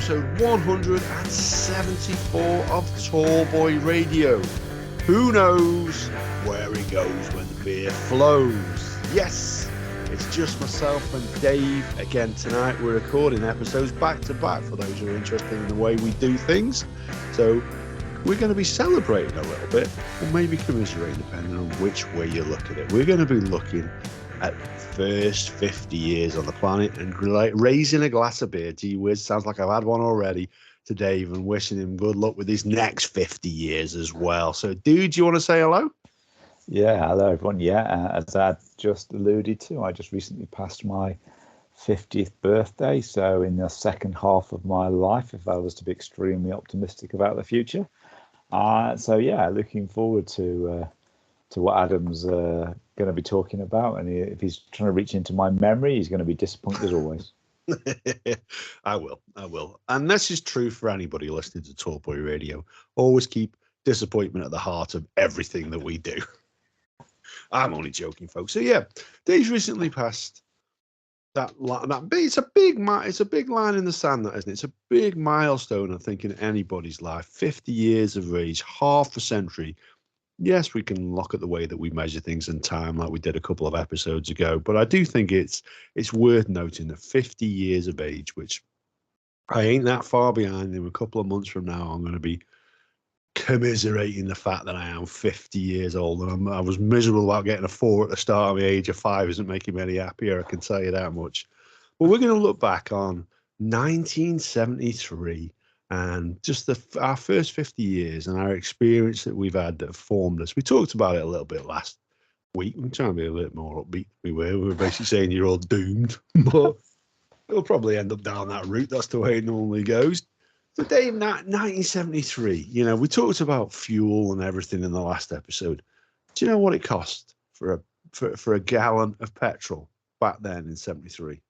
episode 174 of Tall Boy Radio. Who knows where it goes when the beer flows? Yes, it's just myself and Dave again tonight. We're recording episodes back to back for those who are interested in the way we do things. So we're going to be celebrating a little bit, or maybe commiserating, depending on which way you look at it. We're going to be looking at first 50 years on the planet and raising a glass of beer. Gee whiz, sounds like I've had one already to Dave, and wishing him good luck with his next 50 years as well. So, dude, do you want to say hello? Yeah, hello everyone. Yeah, as I just alluded to, I just recently passed my 50th birthday. So in the second half of my life, if I was to be extremely optimistic about the future. So yeah, looking forward to what Adam's going to be talking about. And if he's trying to reach into my memory, he's going to be disappointed as always. I will. And this is true for anybody listening to Tall Boy Radio. Always keep disappointment at the heart of everything that we do. I'm only joking, folks. So yeah, Dave's recently passed that it's a big line in the sand, that, isn't it? It's a big milestone, I think, in anybody's life. 50 years of age, half a century. Yes, we can look at the way that we measure things in time, like we did a couple of episodes ago. But I do think it's worth noting that 50 years of age, which I ain't that far behind. In a couple of months from now, I'm going to be commiserating the fact that I am 50 years old, and I was miserable about getting a 4 at the start of the age of 5. Isn't making me any happier, I can tell you that much. But we're going to look back on 1973 and just our first 50 years and our experience that we've had that have formed us. We talked about it a little bit last week. I'm trying to be a bit more upbeat. We were basically saying you're all doomed, but it'll probably end up down that route. That's the way it normally goes. So Dave, 1973, we talked about fuel and everything in the last episode. Do you know what it cost for a gallon of petrol back then in 73?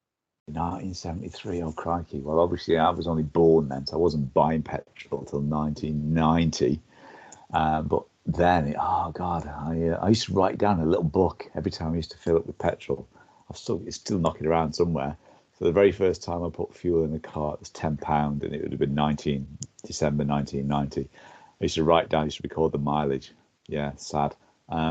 1973, oh crikey. Well, obviously I was only born then, so I wasn't buying petrol until 1990. But then, I used to write down a little book every time I used to fill up with petrol. It's still knocking around somewhere. So the very first time I put fuel in the car, it was £10, and it would have been December 1990. I used to write down, I used to record the mileage. Yeah, sad.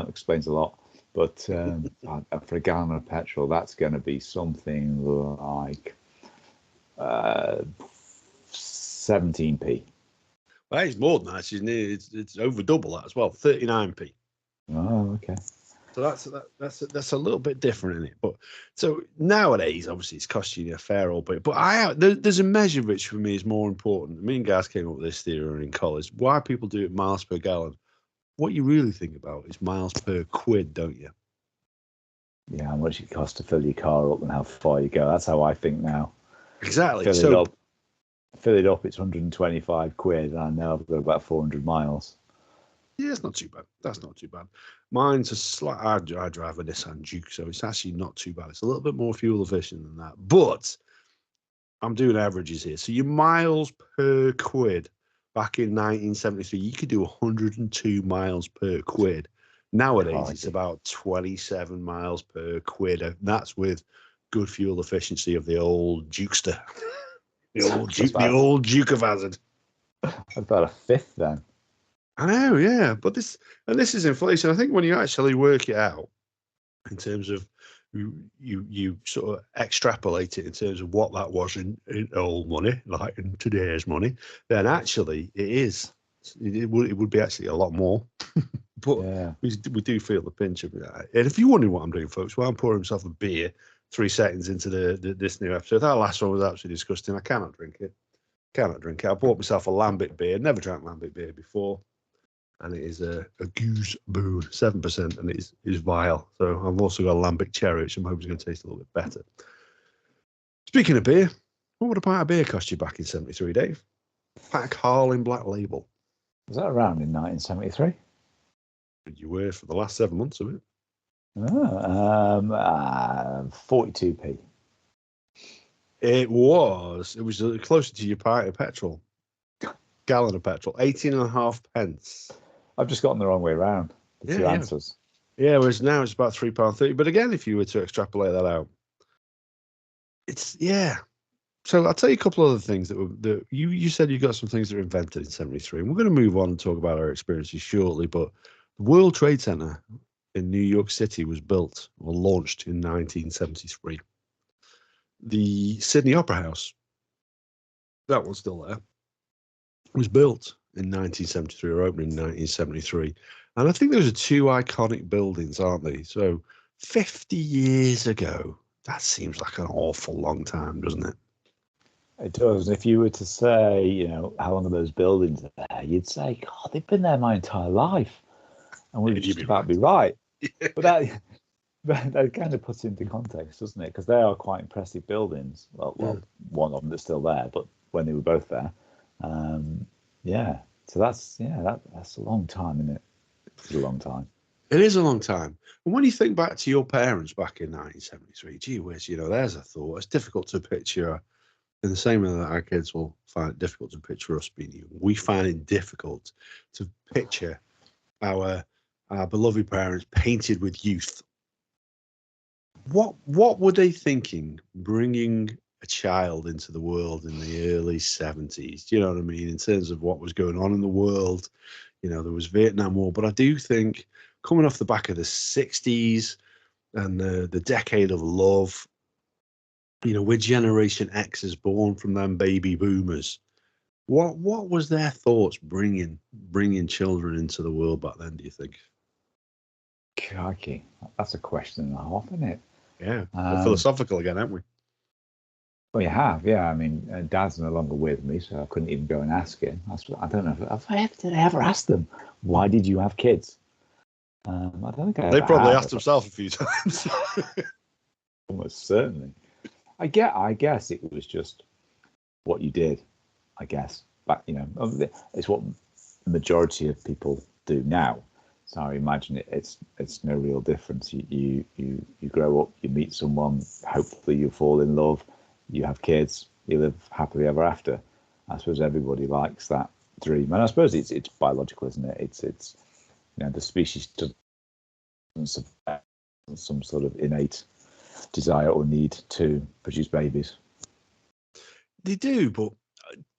Explains a lot. But for a gallon of petrol, that's going to be something like 17p. Well, it's more than that, isn't it? It's over double that as well, 39p. Oh, okay. So that's a little bit different, isn't it? But so nowadays, obviously, it's costing you a fair old bit. But there's a measure which for me is more important. Me and Gaz came up with this theory in college. Why people do it miles per gallon? What you really think about is miles per quid, don't you? Yeah, how much it costs to fill your car up and how far you go. That's how I think now. Exactly. Fill it up, it's 125 quid, and I know I've got about 400 miles. Yeah, it's not too bad. That's not too bad. Mine's a slight. I drive a Nissan Juke, so it's actually not too bad. It's a little bit more fuel efficient than that, but I'm doing averages here. So your miles per quid back in 1973, you could do 102 miles per quid. Nowadays, it's about 27 miles per quid. And that's with good fuel efficiency of the old Jukester, the old Duke of Hazard. That's about a fifth then. I know, yeah, but this is inflation. I think when you actually work it out in terms of you sort of extrapolate it in terms of what that was in old money, like in today's money, then actually it would be actually a lot more. But yeah, we do feel the pinch of that. And if you wonder what I'm doing, folks, well, I'm pouring myself a beer 3 seconds into this new episode. That last one was absolutely disgusting. I cannot drink it. I bought myself a Lambic beer. Never drank Lambic beer before. And it is a Goose Boon, 7%, and it is vile. So I've also got a Lambic Cherry, which I'm hoping is going to taste a little bit better. Speaking of beer, what would a pint of beer cost you back in 73, Dave? Pint of Carling Black Label. Was that around in 1973? You were for the last 7 months of it. 42p. It was closer to your pint of petrol. Gallon of petrol, 18.5 pence. I've just gotten the wrong way around. The two answers. Yeah, whereas now it's about £3.30. But again, if you were to extrapolate that out, it's So I'll tell you a couple of other things that you said you got some things that were invented in 73, and we're going to move on and talk about our experiences shortly. But the World Trade Center in New York City was built or launched in 1973. The Sydney Opera House, that one's still there, was built in 1973 or opened in 1973. And I think those are two iconic buildings, aren't they? So 50 years ago, that seems like an awful long time, doesn't it? It does. If you were to say, you know, how long are those buildings there, you'd say, God, they've been there my entire life. And we'd just about be right. But that kind of puts it into context, doesn't it? Because they are quite impressive buildings. Well, one of them that's still there, but when they were both there, yeah. So that's a long time, isn't it? It's a long time. It is a long time. And when you think back to your parents back in 1973, gee whiz, you know, there's a thought. It's difficult to picture. In the same way that our kids will find it difficult to picture us being young, we find it difficult to picture our beloved parents painted with youth. What were they thinking bringing a child into the world in the early 70s? Do you know what I mean? In terms of what was going on in the world, you know, there was Vietnam War, but I do think coming off the back of the 60s and the decade of love, you know, with Generation X is born from them baby boomers. What was their thoughts bringing children into the world back then, do you think? Crikey, that's a question and a half, isn't it? Yeah, we're philosophical again, aren't we? Well, you have, yeah. I mean, Dad's no longer with me, so I couldn't even go and ask him. I don't know did I ever ask them, why did you have kids? I don't think they probably asked themselves a few times. Almost certainly. I guess it was just what you did. I guess, but you know, it's what the majority of people do now. So I imagine it's no real difference. You grow up, you meet someone, hopefully you fall in love, you have kids, you live happily ever after. I suppose everybody likes that dream, and I suppose it's biological, isn't it? It's you know, the species doesn't have some sort of innate desire or need to produce babies. They do, but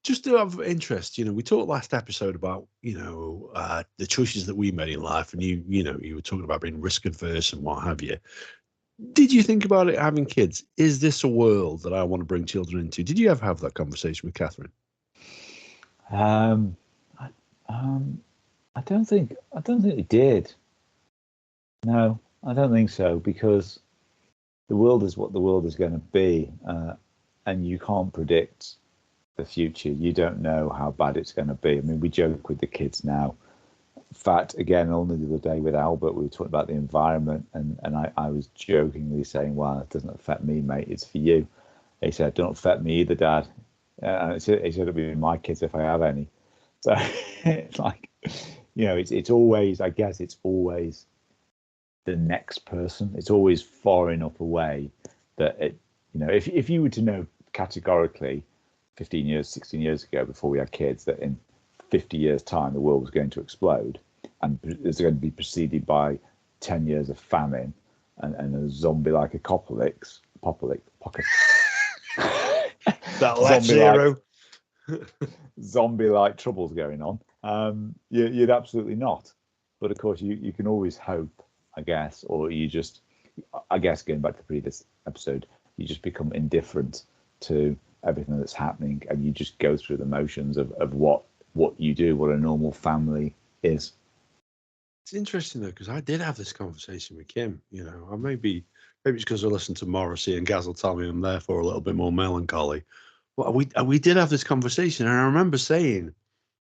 just to have interest, you know, we talked last episode about, you know, the choices that we made in life, and you know, you were talking about being risk adverse and what have you. Did you think about it having kids? Is this a world that I want to bring children into? Did you ever have that conversation with Catherine? I don't think it did. No, I don't think so, because the world is what the world is going to be, and you can't predict the future. You don't know how bad it's going to be. I mean, we joke with the kids now. In fact, again, only the other day with Albert, we were talking about the environment, and I was jokingly saying, well, it doesn't affect me, mate, it's for you. He said, don't affect me either, Dad. And he said it'll be my kids if I have any. So it's like, you know, it's always, I guess it's always the next person. It's always far enough away that it, you know, if you were to know categorically 15 years, 16 years ago, before we had kids, that in 50 years' time the world was going to explode and it's going to be preceded by 10 years of famine and a zombie-like apocalypse. That left zero. Zombie-like troubles going on. You'd absolutely not. But of course, you can always hope, I guess, or you just, I guess, going back to the previous episode, you just become indifferent to everything that's happening, and you just go through the motions of what you do, what a normal family is. It's interesting though, because I did have this conversation with Kim. You know, maybe it's because I listened to Morrissey and Gaz will tell me I'm therefore a little bit more melancholy. Well, we did have this conversation, and I remember saying,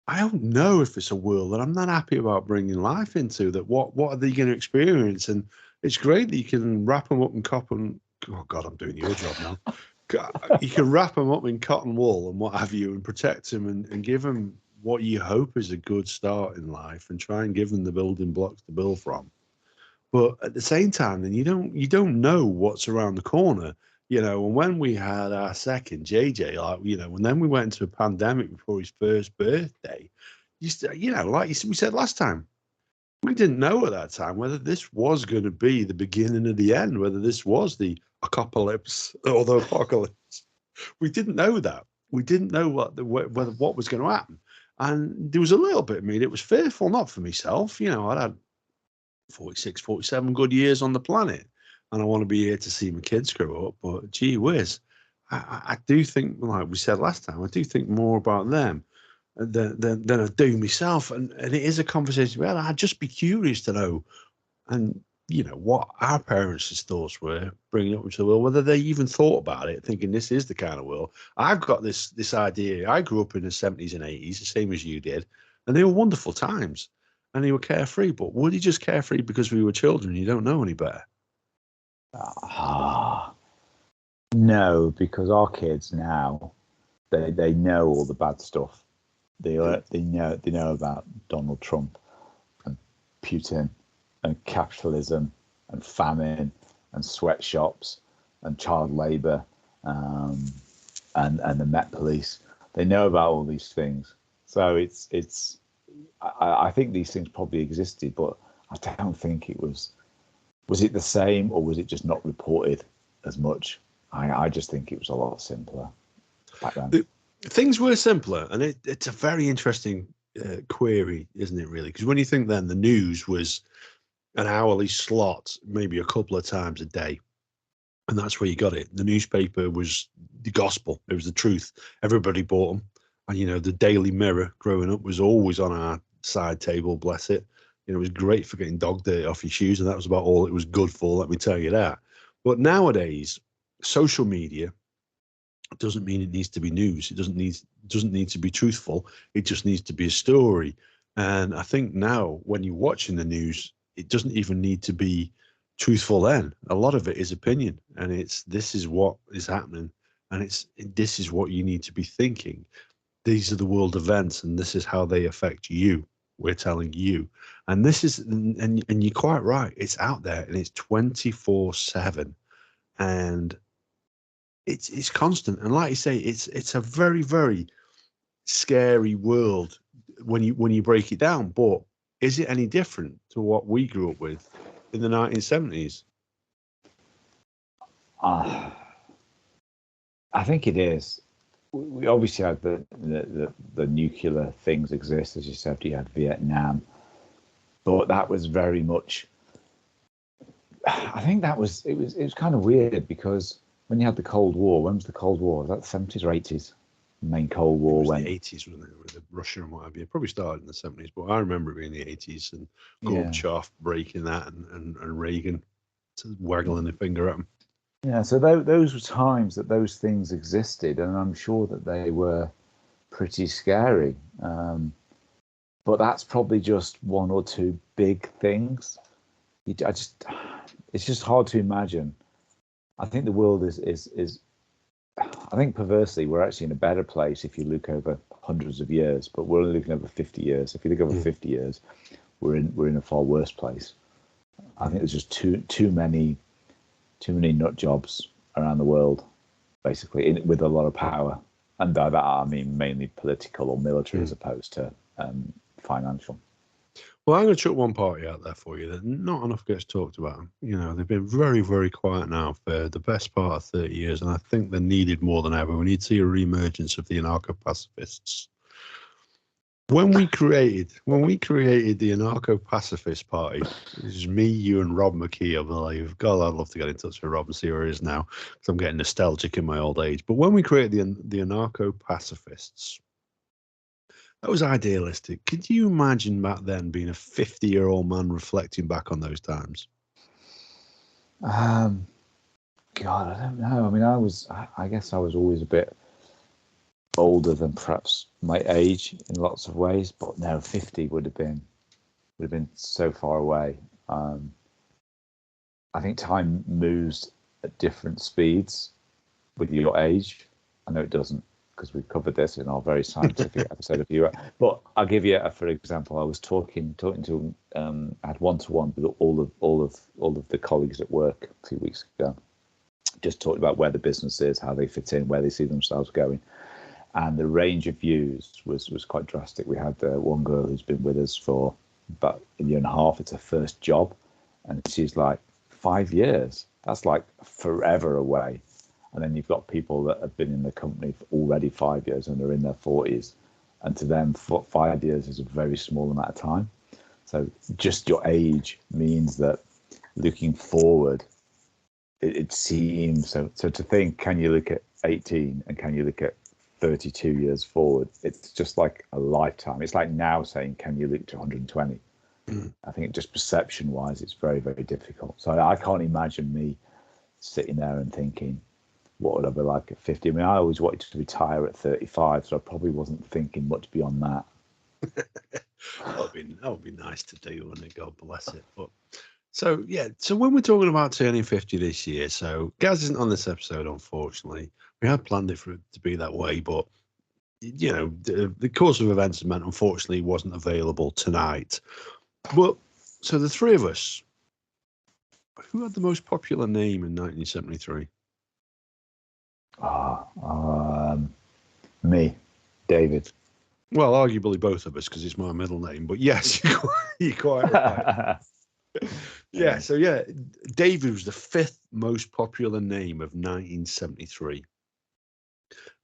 I don't know if it's a world that I'm not happy about bringing life into. That what are they going to experience? And it's great that you can wrap them up in cotton. Oh God, I'm doing your job now. You can wrap them up in cotton wool and what have you, and protect them and give them what you hope is a good start in life, and try and give them the building blocks to build from. But at the same time, then you don't know what's around the corner, you know. And when we had our second JJ, like, you know, and then we went into a pandemic before his first birthday, you know, like we said last time, we didn't know at that time whether this was going to be the beginning of the end, whether this was the apocalypse or the apocalypse. We didn't know that. We didn't know what was going to happen. And there was a little bit of me that was fearful, not for myself. I'd had 46, 47 good years on the planet, and I want to be here to see my kids grow up. But gee whiz, I do think, like we said last time, I do think more about them than I do myself. And it is a conversation. Well, I'd just be curious to know, and what our parents' thoughts were bringing up into the world, whether they even thought about it, thinking this is the kind of world. I've got this idea. I grew up in the 70s and 80s, the same as you did, and they were wonderful times, and they were carefree. But were they just carefree because we were children? You don't know any better. No, because our kids now, they know all the bad stuff. They know about Donald Trump and Putin and capitalism and famine and sweatshops and child labour and the Met Police. They know about all these things. So I think these things probably existed, but I don't think it was it the same, or was it just not reported as much? I just think it was a lot simpler back then. Things were simpler, and it's a very interesting query, isn't it, really? Because when you think then, the news was an hourly slot, maybe a couple of times a day. And that's where you got it. The newspaper was the gospel. It was the truth. Everybody bought them. And, the Daily Mirror growing up was always on our side table, bless it. It was great for getting dog dirt off your shoes, and that was about all it was good for, let me tell you that. But nowadays, social media doesn't mean it needs to be news. It doesn't need to be truthful. It just needs to be a story. And I think now, when you're watching the news, it doesn't even need to be truthful then. A lot of it is opinion, and this is what is happening, and this is what you need to be thinking. These are the world events, and this is how they affect you. We're telling you. And this is, and you're quite right, it's out there, and it's 24/7, and it's constant. And like you say, it's a very, very scary world when you break it down. But is it any different to what we grew up with in the 1970s? I think it is. We obviously had the nuclear things exist, as you said. You had Vietnam, but that was very much. I think it was kind of weird, because when you had the Cold War, when was the Cold War? Was that the 70s or 80s? The main Cold War, when the 80s, wasn't it, with Russia and what have you? It probably started in the 70s, but I remember it being the 80s, and Gorbachev breaking that, and Reagan waggling the finger at him. Yeah, so those were times that those things existed, and I'm sure that they were pretty scary. But that's probably just one or two big things. It's just hard to imagine. I think the world is. I think perversely, we're actually in a better place if you look over hundreds of years, but we're only looking over 50 years. If you look over 50 years, we're in a far worse place. I think there's just too many nut jobs around the world, basically, with a lot of power. And by that I mean mainly political or military, as opposed to financial. Well, I'm going to chuck one party out there for you that not enough gets talked about. They've been very, very quiet now for the best part of 30 years, and I think they're needed more than ever. We need to see a re-emergence of the anarcho-pacifists. When we created the anarcho-pacifist party, it was me, you, and Rob McKee, I believe. God, I'd love to get in touch with Rob and see where he is now, because I'm getting nostalgic in my old age. But when we created the anarcho-pacifists, that was idealistic. Could you imagine back then being a 50-year-old man reflecting back on those times? God, I don't know. I mean, I guess I was always a bit older than perhaps my age in lots of ways, but no, 50 would have been so far away. I think time moves at different speeds with your age. I know it doesn't, because we've covered this in our very scientific episode of you. But I'll give you for example. I was talking to I had one-to-one with all of the colleagues at work a few weeks ago. Just talked about where the business is, how they fit in, where they see themselves going, and the range of views was quite drastic. We had one girl who's been with us for about a year and a half. It's her first job, and she's like, 5 years. That's like forever away. And then you've got people that have been in the company for already 5 years and are in their 40s. And to them, 5 years is a very small amount of time. So just your age means that looking forward, it seems so to think, can you look at 18 and can you look at 32 years forward? It's just like a lifetime. It's like now saying, can you look to 120? I think just perception wise, it's very, very difficult. So I can't imagine me sitting there and thinking, what would I be like at 50? I mean, I always wanted to retire at 35, so I probably wasn't thinking much beyond that. that would be nice to do, wouldn't it? God bless it. But so when we're talking about turning 50 this year, so Gaz isn't on this episode, unfortunately. We had planned it for it to be that way, but you know, the course of events meant unfortunately he wasn't available tonight. But so the three of us, who had the most popular name in 1973? Me, David. Well, arguably both of us, because it's my middle name. But yes, you're quite right. So David was the fifth most popular name of 1973.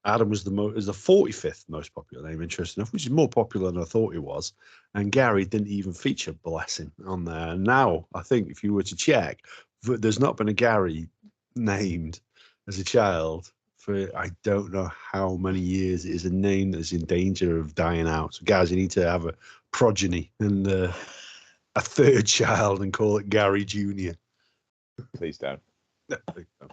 Adam was the 45th most popular name, interesting enough, which is more popular than I thought he was. And Gary didn't even feature, bless him, on there. And now, I think if you were to check, there's not been a Gary named as a child for I don't know how many years. It is a name that's in danger of dying out. So, guys, you need to have a progeny and a third child and call it Gary Jr. Please don't. No, please don't.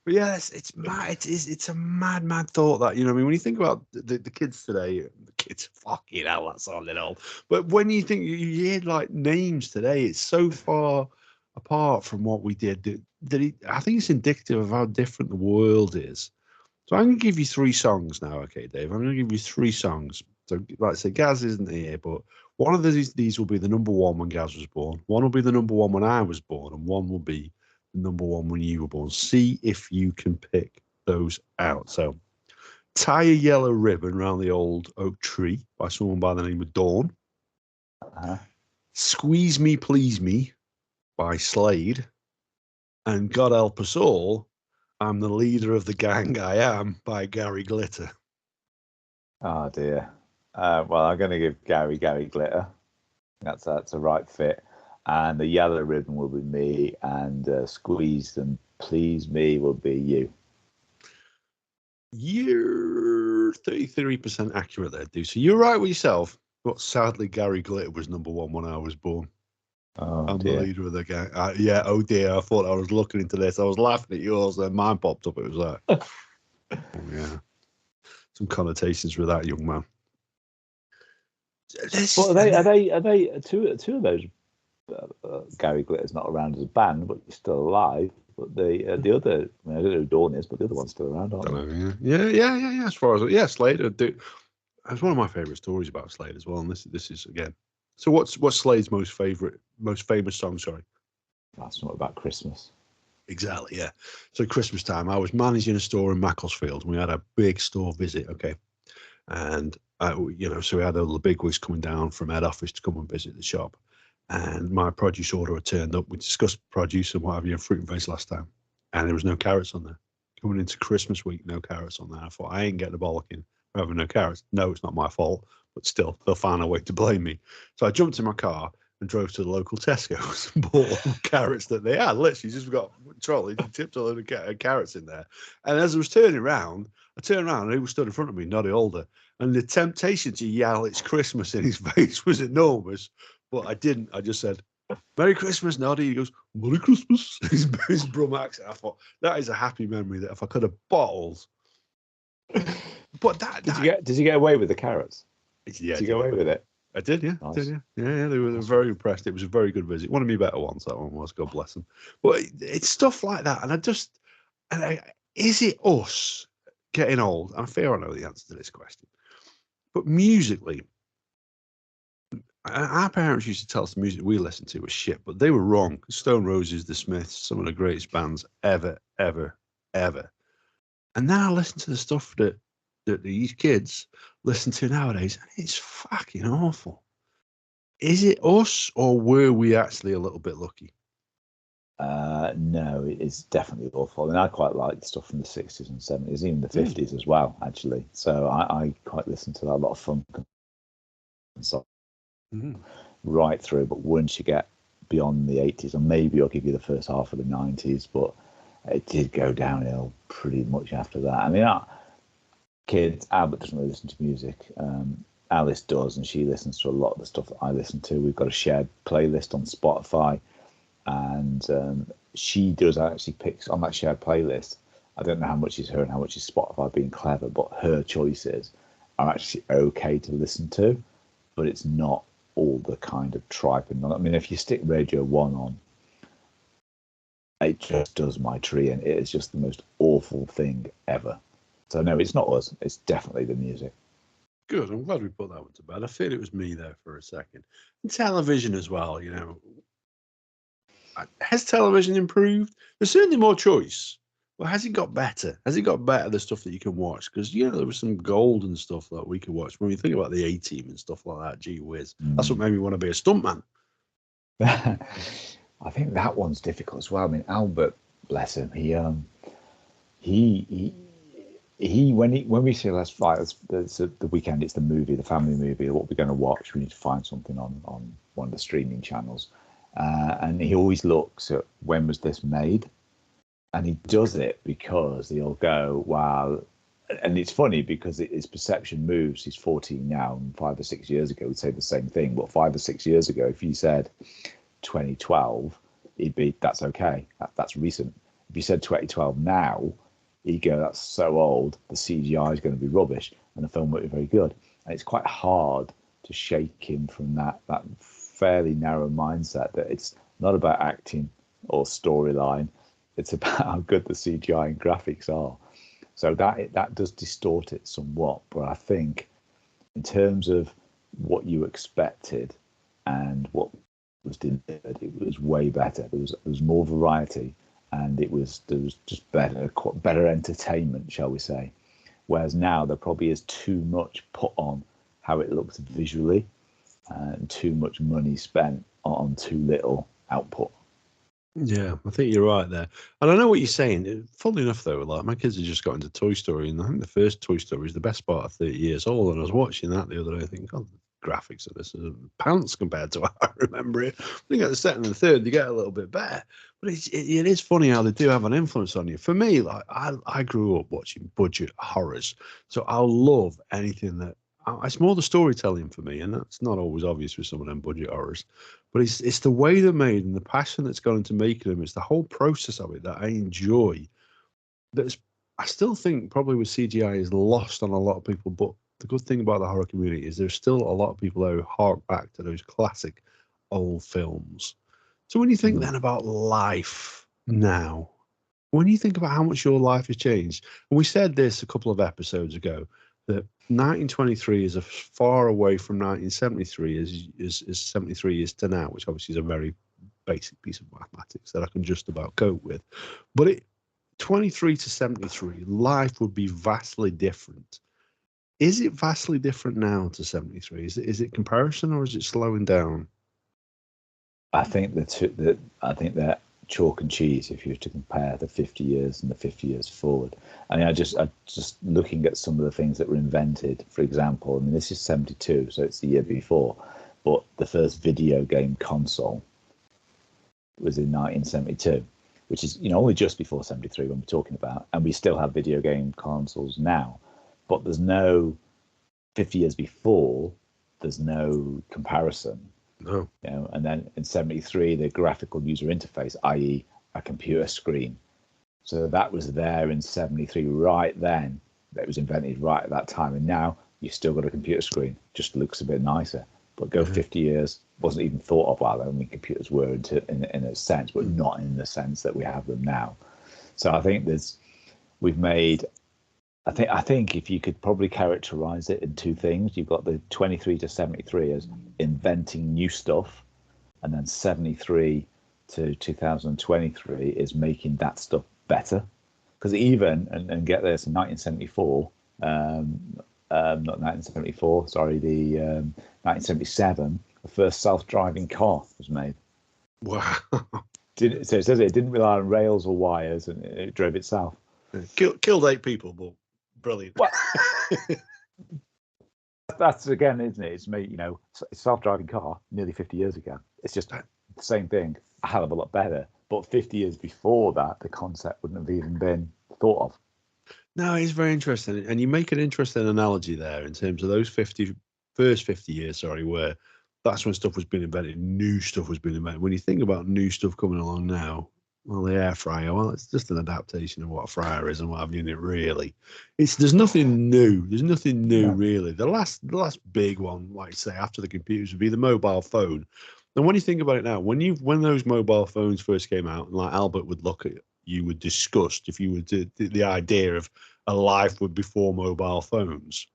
But yes, it's mad. It's a mad thought that, you know, I mean, when you think about the kids today, the kids, fucking hell, that sounded old. But when you think, you hear like names today, it's so far apart from what we did that I think it's indicative of how different the world is. So I'm going to give you three songs now, okay, Dave? I'm going to give you three songs. So, like I say, Gaz isn't here, but one of these will be the number one when Gaz was born. One will be the number one when I was born, and one will be the number one when you were born. See if you can pick those out. So, Tie a Yellow Ribbon Round the Old Oak Tree by someone by the name of Dawn. Squeeze Me, Please Me by Slade. And God Help Us All, I'm the Leader of the Gang I Am by Gary Glitter. Oh dear. Well, I'm going to give Gary Glitter. That's a right fit. And the Yellow Ribbon will be me, and Squeeze and Please Me will be you. You're 33% accurate there, dude. So you're right with yourself, but sadly, Gary Glitter was number one when I was born. Oh, I'm dear. the leader of the gang. Oh dear. I thought I was looking into this. I was laughing at yours, then mine popped up. It was like, yeah, some connotations with that young man. Well, are they two of those? Gary Glitter's not around as a band, but he's still alive. But the other, I don't know who Dawn is, but the other one's still around, aren't they? Yeah. As far as Slade, it's one of my favorite stories about Slade as well. And this is again. So what's Slade's most famous song? Sorry, that's not about Christmas. Exactly, yeah. So Christmas time, I was managing a store in Macclesfield. We had a big store visit, okay, and so we had all the bigwigs coming down from head office to come and visit the shop. And my produce order had turned up. We discussed produce and what have you, and fruit and veg last time, and there was no carrots on there. Coming into Christmas week, no carrots on there. I thought, I ain't getting the bollocking for having no carrots. No, it's not my fault, but still, they'll find a way to blame me. So I jumped in my car and drove to the local Tesco's and bought all the carrots that they had. Literally, just got trolley, tipped a load of carrots in there. And as I was turning around, and he was stood in front of me, Noddy Older. And the temptation to yell, "It's Christmas" in his face was enormous. But I didn't. I just said, "Merry Christmas, Noddy." He goes, "Merry Christmas." His Brum accent. I thought, that is a happy memory that if I could have bottled. But did you get away with the carrots? Yeah, did you get away with it? I did, yeah. Nice. I did, yeah. They were very impressed. It was a very good visit. One of my better ones, that one was. God bless them. But it's stuff like that, and is it us getting old? I fear I know the answer to this question. But musically, our parents used to tell us the music we listened to was shit, but they were wrong. Stone Roses, The Smiths, some of the greatest bands ever. And now I listen to the stuff that these kids listen to nowadays, and it's fucking awful. Is it us, or were we actually a little bit lucky? No, it's definitely awful. And I quite like the stuff from the 60s and 70s, even the 50s as well, actually. So I quite listen to that, a lot of funk and so right through. But once you get beyond the 80s, and maybe I'll give you the first half of the 90s, but it did go downhill pretty much after that. I mean, kids, Albert doesn't really listen to music. Alice does, and she listens to a lot of the stuff that I listen to. We've got a shared playlist on Spotify, and she does actually picks on that shared playlist. I don't know how much is her and how much is Spotify being clever, but her choices are actually okay to listen to, but it's not all the kind of tripe. And I mean, if you stick Radio 1 on, it just does my tree, and it is just the most awful thing ever. So no, it's not us. It's definitely the music. Good. I'm glad we put that one to bed. I feel it was me there for a second. And television as well, you know. Has television improved? There's certainly more choice. Well, has it got better? Has it got better, the stuff that you can watch? Because, you know, there was some golden stuff that we could watch. When you think about the A-Team and stuff like that, gee whiz. That's what made me want to be a stuntman. I think that one's difficult as well. I mean, Albert, bless him, he when we say let's fight, the weekend, it's the movie, the family movie, what we're going to watch. We need to find something on one of the streaming channels, and he always looks at when was this made, and he does it because he'll go, wow. And it's funny because his perception moves. He's 14 now, and 5 or 6 years ago, he'd say the same thing. But 5 or 6 years ago, if you said 2012, he'd be, that's okay. That's recent. If you said 2012 now, he'd go, that's so old. The CGI is going to be rubbish, and the film won't be very good. And it's quite hard to shake him from that fairly narrow mindset that it's not about acting or storyline. It's about how good the CGI and graphics are. So that does distort it somewhat, but I think in terms of what you expected and what was delivered, it was way better. There was more variety, and there was just better entertainment, shall we say. Whereas now there probably is too much put on how it looks visually, and too much money spent on too little output. Yeah, I think you're right there. And I know what you're saying. Funnily enough, though, like my kids have just got into Toy Story, and I think the first Toy Story is the best part of 30 years old. And I was watching that the other day, thinking, God, the graphics of this are pants compared to how I remember it. I think at the second and third, they get a little bit better. But it is funny how they do have an influence on you. For me, like I grew up watching budget horrors, so I'll love anything that. It's more the storytelling for me, and that's not always obvious with some of them budget horrors. But it's the way they're made and the passion that's gone into making them. It's the whole process of it that I enjoy. I still think probably with CGI is lost on a lot of people. But the good thing about the horror community is there's still a lot of people who hark back to those classic old films. So when you think then about life now, when you think about how much your life has changed, and we said this a couple of episodes ago, that 1923 is as far away from 1973 as 73 is to now, which obviously is a very basic piece of mathematics that I can just about cope with. But 23 to 73, life would be vastly different. Is it vastly different now to 73? Is it comparison, or is it slowing down? I think that chalk and cheese if you were to compare the 50 years and the 50 years forward. I mean, I just looking at some of the things that were invented, for example, I mean, this is 72, so it's the year before, but the first video game console was in 1972, which is, you know, only just before 73 when we're talking about, and we still have video game consoles now, but there's no 50 years before, there's no comparison. No. You know, and then in 73, the graphical user interface, i.e. a computer screen. So that was there in 73 right then. That was invented right at that time. And now you've still got a computer screen. Just looks a bit nicer. But go 50 years, wasn't even thought of. Well, I mean, computers were in a sense, but not in the sense that we have them now. So I think we've made... I think if you could probably characterize it in two things, you've got the 23 to 73 as inventing new stuff, and then 73 to 2023 is making that stuff better. Because even, and get this, in 1974, not 1974, sorry, the 1977, the first self-driving car was made. Wow. So it says it didn't rely on rails or wires, and it drove itself. Killed 8 people, but brilliant. Well, that's again, isn't it? It's me, self-driving car nearly 50 years ago. It's just the same thing, a hell of a lot better. But 50 years before that, the concept wouldn't have even been thought of. No, it's very interesting. And you make an interesting analogy there in terms of those first 50 years, where that's when stuff was being invented, new stuff was being invented. When you think about new stuff coming along now, well, the air fryer, well, it's just an adaptation of what a fryer is and what have you in it, really. There's nothing new. There's nothing new, really. The last big one, like say, after the computers would be the mobile phone. And when you think about it now, when those mobile phones first came out, and like Albert would look at you with disgust if you were to the idea of a life before mobile phones.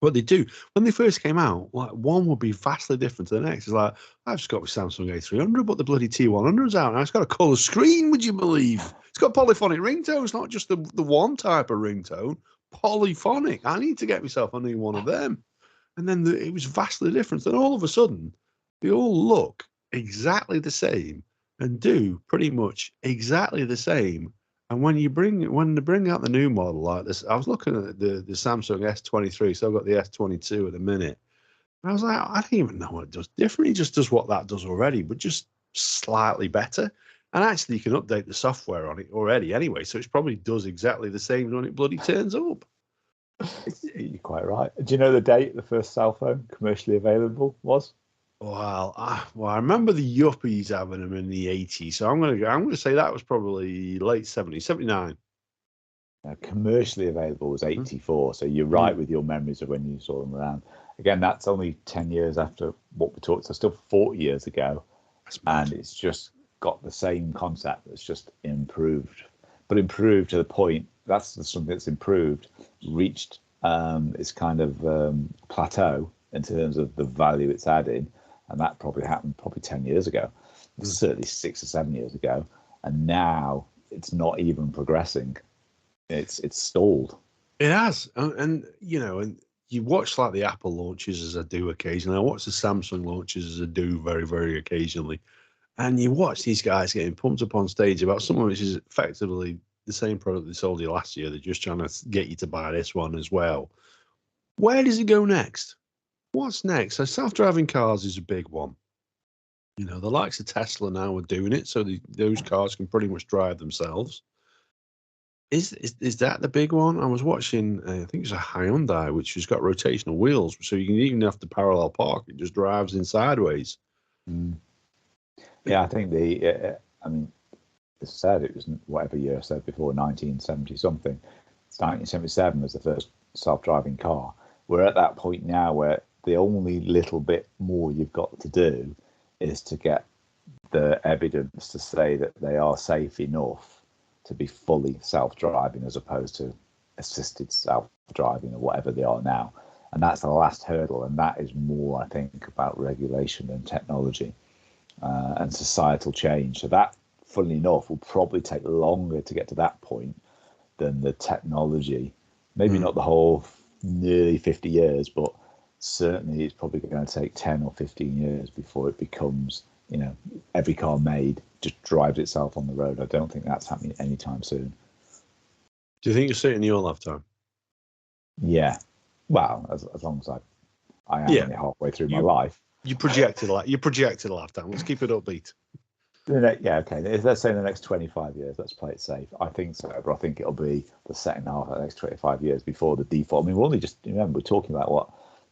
What they do when they first came out, like one would be vastly different to the next. It's like, I've just got my Samsung A300, but the bloody T100's out now. It's got a colour screen, would you believe? It's got polyphonic ringtones, not just the one type of ringtone, polyphonic. I need to get myself a new one of them. And then it was vastly different. And all of a sudden, they all look exactly the same and do pretty much exactly the same. And when they bring out the new model like this, I was looking at the Samsung S23, so I've got the S22 at the minute. And I was like, I don't even know what it does different. It just does what that does already, but just slightly better. And actually, you can update the software on it already anyway, so it probably does exactly the same when it bloody turns up. You're quite right. Do you know the date the first cell phone commercially available was? Well, I remember the yuppies having them in the 80s, so I'm gonna say that was probably late 70s, 79. Commercially available was 84. So you're right with your memories of when you saw them around. Again, that's only 10 years after what we talked. So still 40 years ago, and it's just got the same concept. It's just improved, but improved to the point. That's something that's improved, reached its kind of plateau in terms of the value it's adding. And that probably happened 10 years ago, certainly 6 or 7 years ago. And now it's not even progressing. It's stalled. It has. And you watch like the Apple launches as I do occasionally. I watch the Samsung launches as I do very, very occasionally. And you watch these guys getting pumped up on stage about something which is effectively the same product they sold you last year. They're just trying to get you to buy this one as well. Where does it go next? What's next? So self-driving cars is a big one. The likes of Tesla now are doing it, so those cars can pretty much drive themselves. Is that the big one? I was watching, I think it's a Hyundai, which has got rotational wheels, so you can even have to parallel park. It just drives in sideways. Yeah, I think as I said, it was whatever year I said before, 1970 something. It's 1977 was the first self-driving car. We're at that point now where the only little bit more you've got to do is to get the evidence to say that they are safe enough to be fully self-driving as opposed to assisted self-driving or whatever they are now. And that's the last hurdle. And that is more, I think, about regulation and technology and societal change. So that, funnily enough, will probably take longer to get to that point than the technology. Maybe not the whole nearly 50 years, but certainly it's probably going to take 10 or 15 years before it becomes, every car made just drives itself on the road. I don't think that's happening anytime soon. Do you think you'll see it in your lifetime? Yeah. Well, as long as I am only halfway through my life. You projected a lifetime. Let's keep it upbeat. Yeah, okay. Let's say in the next 25 years, let's play it safe. I think so, but I think it'll be the second half of the next 25 years before the default. I mean, we're only just, remember, we're talking about what,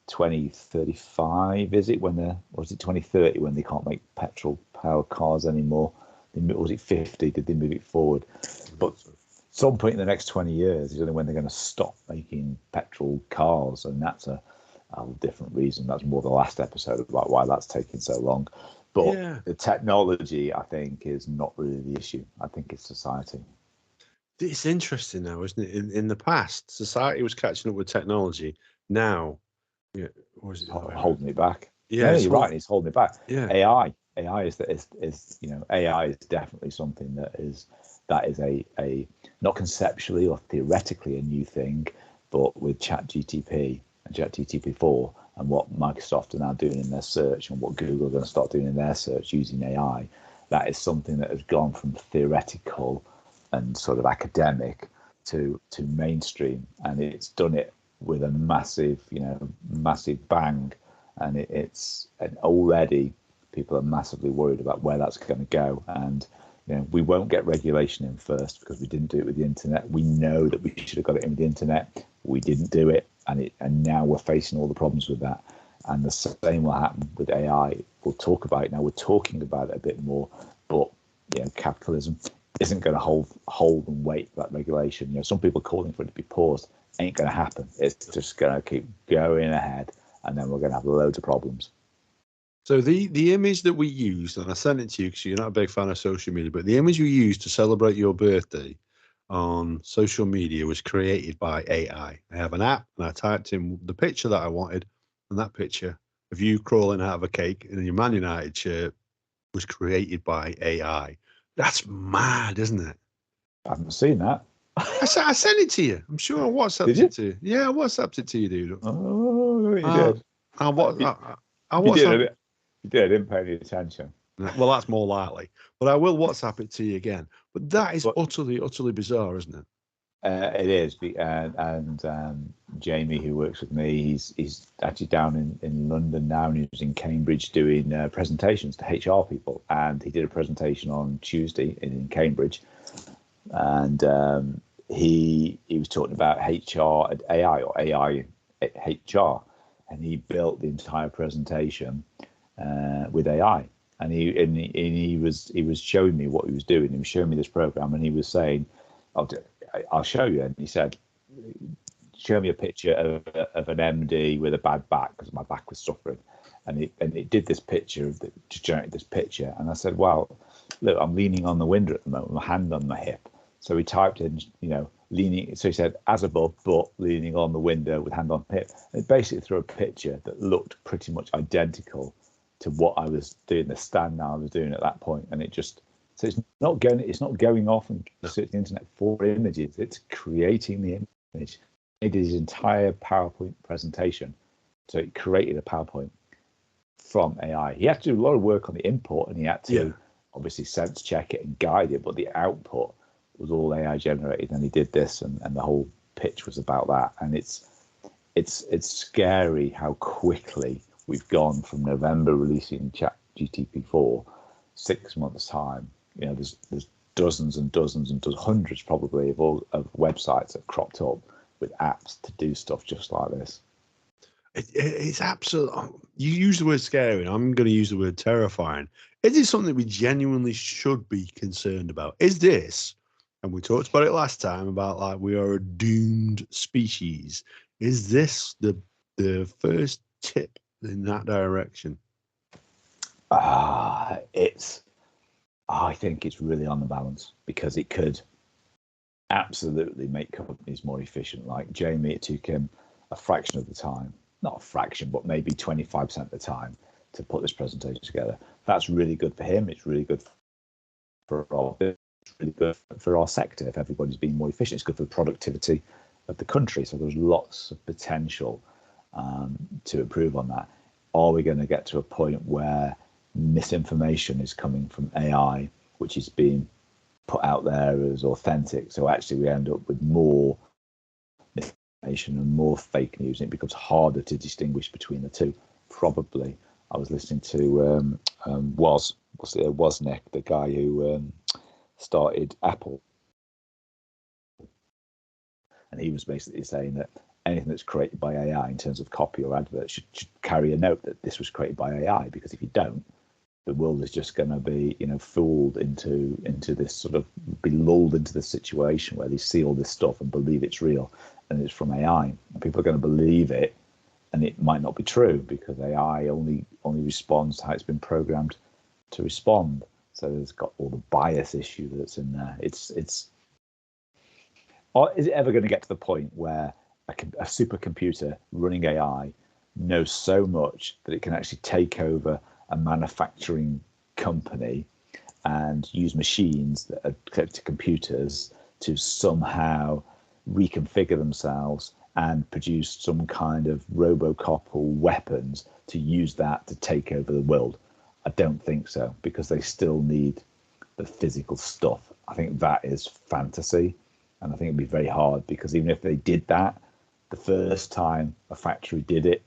2035, is it? Or is it 2030 when they can't make petrol-powered cars anymore? Or was it 50? Did they move it forward? But some point in the next 20 years is only when they're going to stop making petrol cars, and that's a different reason. That's more the last episode about why that's taking so long. But the technology, I think, is not really the issue. I think it's society. It's interesting now, isn't it? In the past, society was catching up with technology. Now, holding it back. Yeah, you're right. It's holding it back. Yeah, AI is AI is definitely something that is a not conceptually or theoretically a new thing, but with ChatGPT and ChatGPT-4 and what Microsoft are now doing in their search and what Google are going to start doing in their search using AI, that is something that has gone from theoretical and sort of academic to mainstream, and it's done it with a massive bang, and and already people are massively worried about where that's going to go. And we won't get regulation in first because we didn't do it with the internet. We know that we should have got it in with the internet. We didn't do it, and now we're facing all the problems with that. And the same will happen with AI. We'll talk about it now. We're talking about it a bit more, but capitalism isn't going to hold and wait for that regulation. Some people calling for it to be paused. Ain't going to happen. It's just going to keep going ahead, and then we're going to have loads of problems. So the image that we used, and I sent it to you because you're not a big fan of social media, but the image you used to celebrate your birthday on social media was created by AI. I have an app, and I typed in the picture that I wanted, and that picture of you crawling out of a cake in your Man United shirt was created by AI. That's mad, isn't it? I haven't seen that. I sent it to you. I'm sure I WhatsApped it to you. Yeah, I WhatsApped it to you, dude. Oh, you did. You did. I didn't pay any attention. Well, that's more likely. But I will WhatsApp it to you again. But that is utterly bizarre, isn't it? It is. And Jamie, who works with me, he's actually down in London now, and he was in Cambridge doing presentations to HR people. And he did a presentation on Tuesday in Cambridge. And he was talking about HR and AI, or AI HR, and he built the entire presentation with AI. And he was showing me what he was doing. He was showing me this program, and he was saying, "I'll show you." And he said, "Show me a picture of an MD with a bad back, because my back was suffering." And it did this picture, just generated this picture. And I said, "Well, look, I'm leaning on the window at the moment, my hand on my hip." So he typed in, leaning. So he said, "As above, but leaning on the window with hand on hip." And it basically threw a picture that looked pretty much identical to what I was doing, the stand I was doing at that point. And so it's not going off and searching the internet for images. It's creating the image. It is his entire PowerPoint presentation. So it created a PowerPoint from AI. He had to do a lot of work on the import, and he had to obviously sense check it and guide it, but the output was all AI generated. And he did this, and the whole pitch was about that. And it's scary how quickly we've gone from November releasing ChatGPT-4, 6 months time. There's dozens and dozens and hundreds probably of websites that cropped up with apps to do stuff just like this. It's absolutely. You use the word scary, and I'm going to use the word terrifying. Is it something we genuinely should be concerned about? Is this, and we talked about it last time, about like we are a doomed species? Is this the first tip in that direction? I think it's really on the balance, because it could absolutely make companies more efficient. Like Jamie, it took him a fraction of the time, not a fraction, but maybe 25% of the time to put this presentation together. That's really good for him. It's really good for our business. It's really good for our sector. If everybody's being more efficient, it's good for the productivity of the country. So there's lots of potential to improve on that. Are we going to get to a point where misinformation is coming from AI, which is being put out there as authentic? So actually we end up with more misinformation and more fake news, and it becomes harder to distinguish between the two. Probably. I was listening to Wozniak, the guy who started Apple, and he was basically saying that anything that's created by AI in terms of copy or advert should carry a note that this was created by AI, because if you don't, the world is just going to be, fooled into this sort of, be lulled into the situation where they see all this stuff and believe it's real and it's from AI. And people are going to believe it, and it might not be true, because AI only responds to how it's been programmed to respond. So there's got all the bias issue that's in there. Is it ever going to get to the point where a supercomputer running AI knows so much that it can actually take over a manufacturing company and use machines that are connected to computers to somehow reconfigure themselves and produce some kind of Robocop or weapons to use that to take over the world? I don't think so, because they still need the physical stuff. I think that is fantasy, and I think it'd be very hard, because even if they did that the first time a factory did it,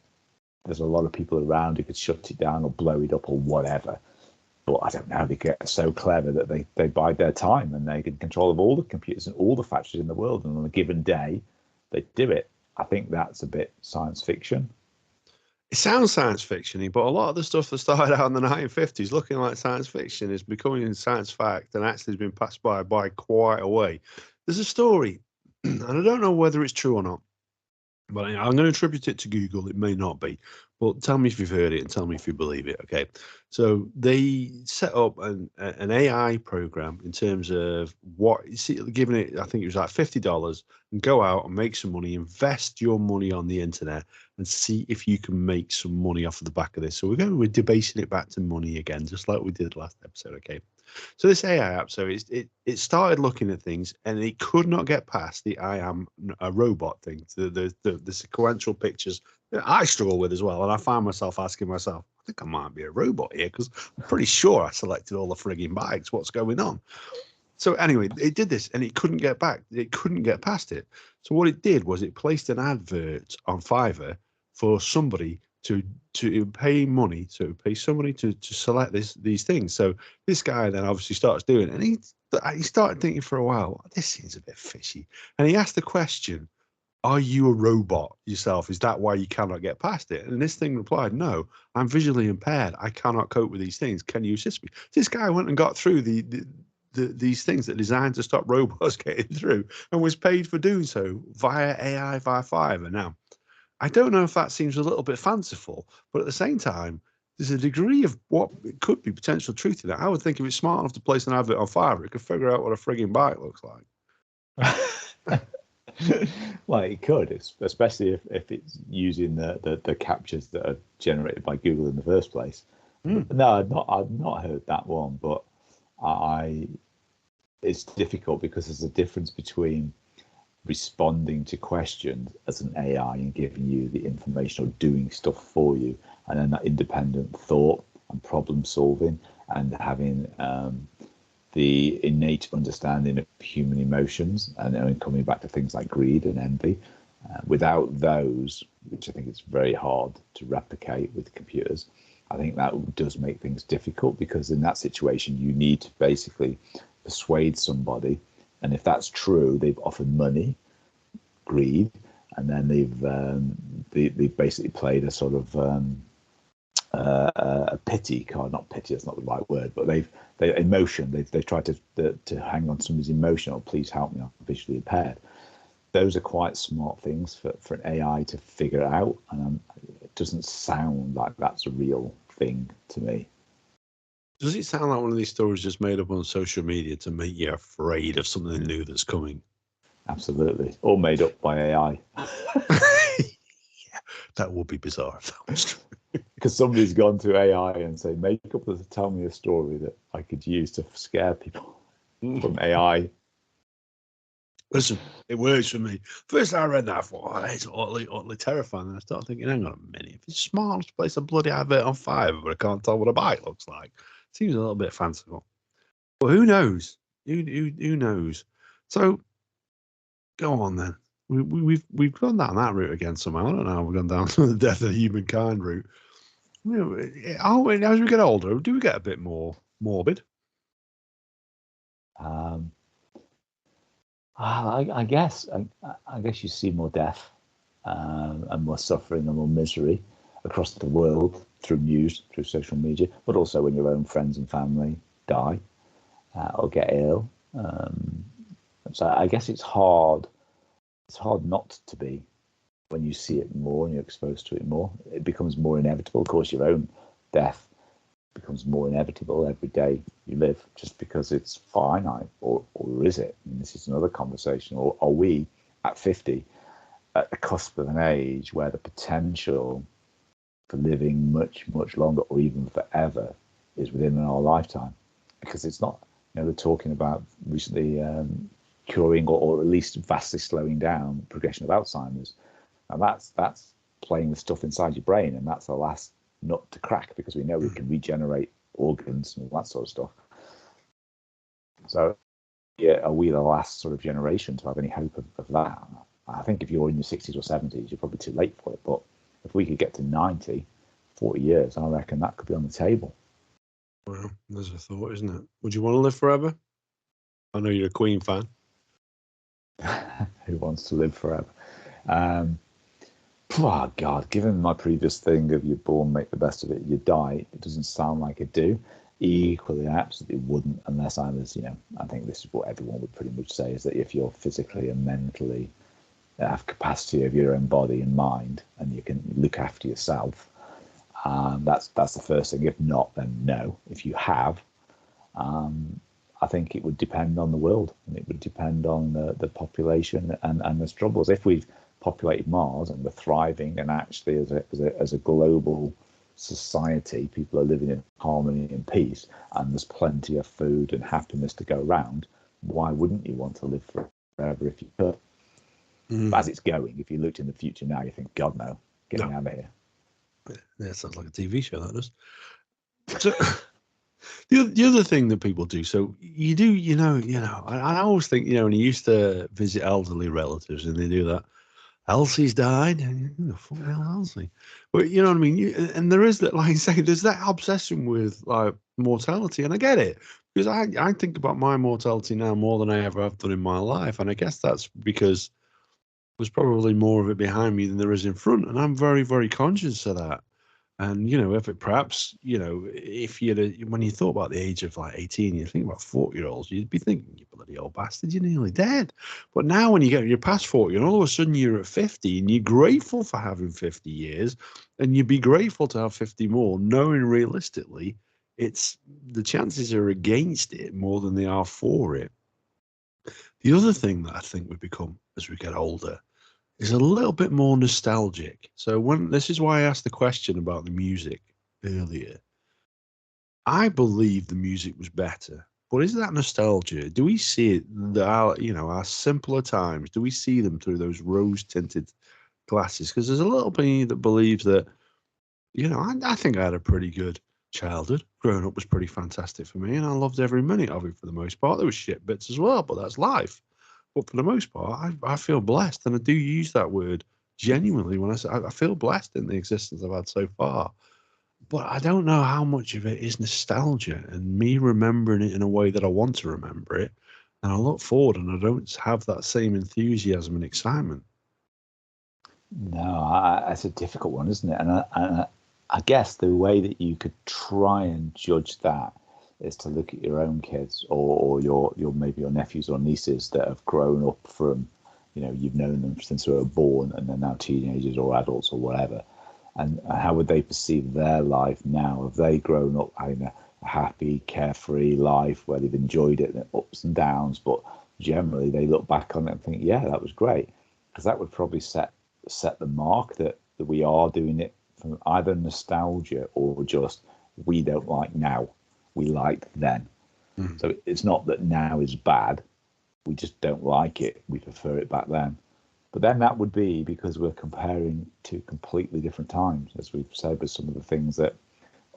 there's a lot of people around who could shut it down or blow it up or whatever. But I don't know how they get so clever that they bide their time and they get control of all the computers and all the factories in the world, and on a given day they do it. I think that's a bit science fiction. It sounds science fiction-y, but a lot of the stuff that started out in the 1950s looking like science fiction is becoming science fact and actually has been passed by quite a way. There's a story, and I don't know whether it's true or not, but I'm going to attribute it to Google. It may not be, but tell me if you've heard it and tell me if you believe it. Okay, so they set up an AI program in terms of giving it. I think it was like $50, and go out and make some money, invest your money on the internet, and see if you can make some money off of the back of this. So we're debasing it back to money again, just like we did last episode. Okay. So this AI app, so it started looking at things, and it could not get past the "I am a robot" thing, the sequential pictures that I struggle with as well. And I find myself asking myself, I think I might be a robot here, because I'm pretty sure I selected all the frigging bikes. What's going on? So anyway, it did this, and it couldn't get back. It couldn't get past it. So what it did was it placed an advert on Fiverr for somebody to pay money, to pay somebody to select these things. So this guy then obviously starts doing it, and he started thinking for a while, this seems a bit fishy. And he asked the question, are you a robot yourself? Is that why you cannot get past it? And this thing replied, no, I'm visually impaired. I cannot cope with these things. Can you assist me? This guy went and got through these things that are designed to stop robots getting through, and was paid for doing so via AI, via Fiverr. Now, I don't know if that seems a little bit fanciful, but at the same time, there's a degree of what it could be potential truth in that. I would think if it's smart enough to place an advert on Fiverr, it could figure out what a frigging bike looks like. Well, it could, especially if it's using the captures that are generated by Google in the first place. No, I've not heard that one, but it's difficult, because there's a difference between responding to questions as an AI and giving you the information or doing stuff for you, and then that independent thought and problem solving and having the innate understanding of human emotions, and coming back to things like greed and envy. Without those, which I think it's very hard to replicate with computers, I think that does make things difficult, because in that situation you need to basically persuade somebody, and if that's true, they've offered money, greed, and then they've basically played a sort of a pity card. Not pity, that's not the right word, but they've tried to hang on somebody's emotion, or please help me, I'm visually impaired. Those are quite smart things for an AI to figure out, and it doesn't sound like that's a real thing to me. Does it sound like one of these stories just made up on social media to make you afraid of something new that's coming? Absolutely. All made up by AI. Yeah, that would be bizarre if that was true. Because somebody's gone to AI and say, tell me a story that I could use to scare people from AI. Listen, it works for me. First I read that, I thought, oh, it's utterly terrifying. And I started thinking, hang on a minute, if it's smart enough to place a bloody advert on Fiverr, but I can't tell what a bike looks like, it seems a little bit fanciful. But who knows? Who knows? So go on then. We've gone down that route again somehow. I don't know how we've gone down to the death of humankind route. As we get older, do we get a bit more morbid? I guess you see more death and more suffering and more misery across the world through news, through social media, but also when your own friends and family die or get ill. So I guess it's hard. It's hard not to be when you see it more and you're exposed to it more. It becomes more inevitable. Of course, your own death becomes more inevitable every day you live, just because it's finite, or is it? And this is another conversation. Or are we at 50 at the cusp of an age where the potential for living much, much longer, or even forever, is within our lifetime? Because it's not, they're talking about recently curing or at least vastly slowing down progression of Alzheimer's. And that's playing with stuff inside your brain, and that's the last nut to crack, because we know we can regenerate organs and all that sort of stuff. So, yeah, are we the last sort of generation to have any hope of that? I think if you're in your 60s or 70s, you're probably too late for it. But if we could get to 90, 40 years, I reckon that could be on the table. Well, there's a thought, isn't it? Would you want to live forever? I know you're a Queen fan. Who wants to live forever? Oh, God, given my previous thing of you're born, make the best of it, you die, it doesn't sound like it do. Equally, I absolutely wouldn't unless I was, I think this is what everyone would pretty much say, is that if you're physically and mentally have capacity of your own body and mind and you can look after yourself, that's the first thing. If not, then no. If you have, I think it would depend on the world, and it would depend on the population and the struggles. If we've populated Mars and we're thriving, and actually as a global society, people are living in harmony and peace, and there's plenty of food and happiness to go around, why wouldn't you want to live forever if you could? As it's going, if you looked in the future now, you think, God, no, get me out of here. Yeah, it sounds like a TV show, that does. So, the other thing that people do, so you do, I always think, when you used to visit elderly relatives and they do that, Elsie's died, and who the fuck hell Elsie? But you know what I mean? And there is that, like you say, there's that obsession with like mortality, and I get it, because I think about my mortality now more than I ever have done in my life, and I guess that's because there's probably more of it behind me than there is in front, and I'm very, very conscious of that. And if it perhaps, if when you thought about the age of like 18, you think about 40-year-olds, you'd be thinking, you bloody old bastard, you're nearly dead. But now when you're past 40 and all of a sudden you're at 50 and you're grateful for having 50 years, and you'd be grateful to have 50 more, knowing realistically the chances are against it more than they are for it. The other thing that I think we become as we get older is a little bit more nostalgic. So this is why I asked the question about the music earlier. I believe the music was better, but is that nostalgia? Do we see it, our simpler times, do we see them through those rose-tinted glasses? Because there's a little bit that believes that, I think I had a pretty good childhood. Growing up was pretty fantastic for me, and I loved every minute of it for the most part. There was shit bits as well, but that's life. But for the most part, I feel blessed, and I do use that word genuinely when I say I feel blessed in the existence I've had so far. But I don't know how much of it is nostalgia and me remembering it in a way that I want to remember it. And I look forward and I don't have that same enthusiasm and excitement. No, it's a difficult one, isn't it? And I guess the way that you could try and judge that is to look at your own kids or your maybe your nephews or nieces that have grown up from, you've known them since they were born and they're now teenagers or adults or whatever. And how would they perceive their life now? Have they grown up having a happy, carefree life where they've enjoyed it, and ups and downs, but generally they look back on it and think, yeah, that was great? Because that would probably set the mark that we are doing it from either nostalgia or just we don't like now, we liked then. So it's not that now is bad, we just don't like it, we prefer it back then. But then that would be because we're comparing to completely different times, as we've said, with some of the things that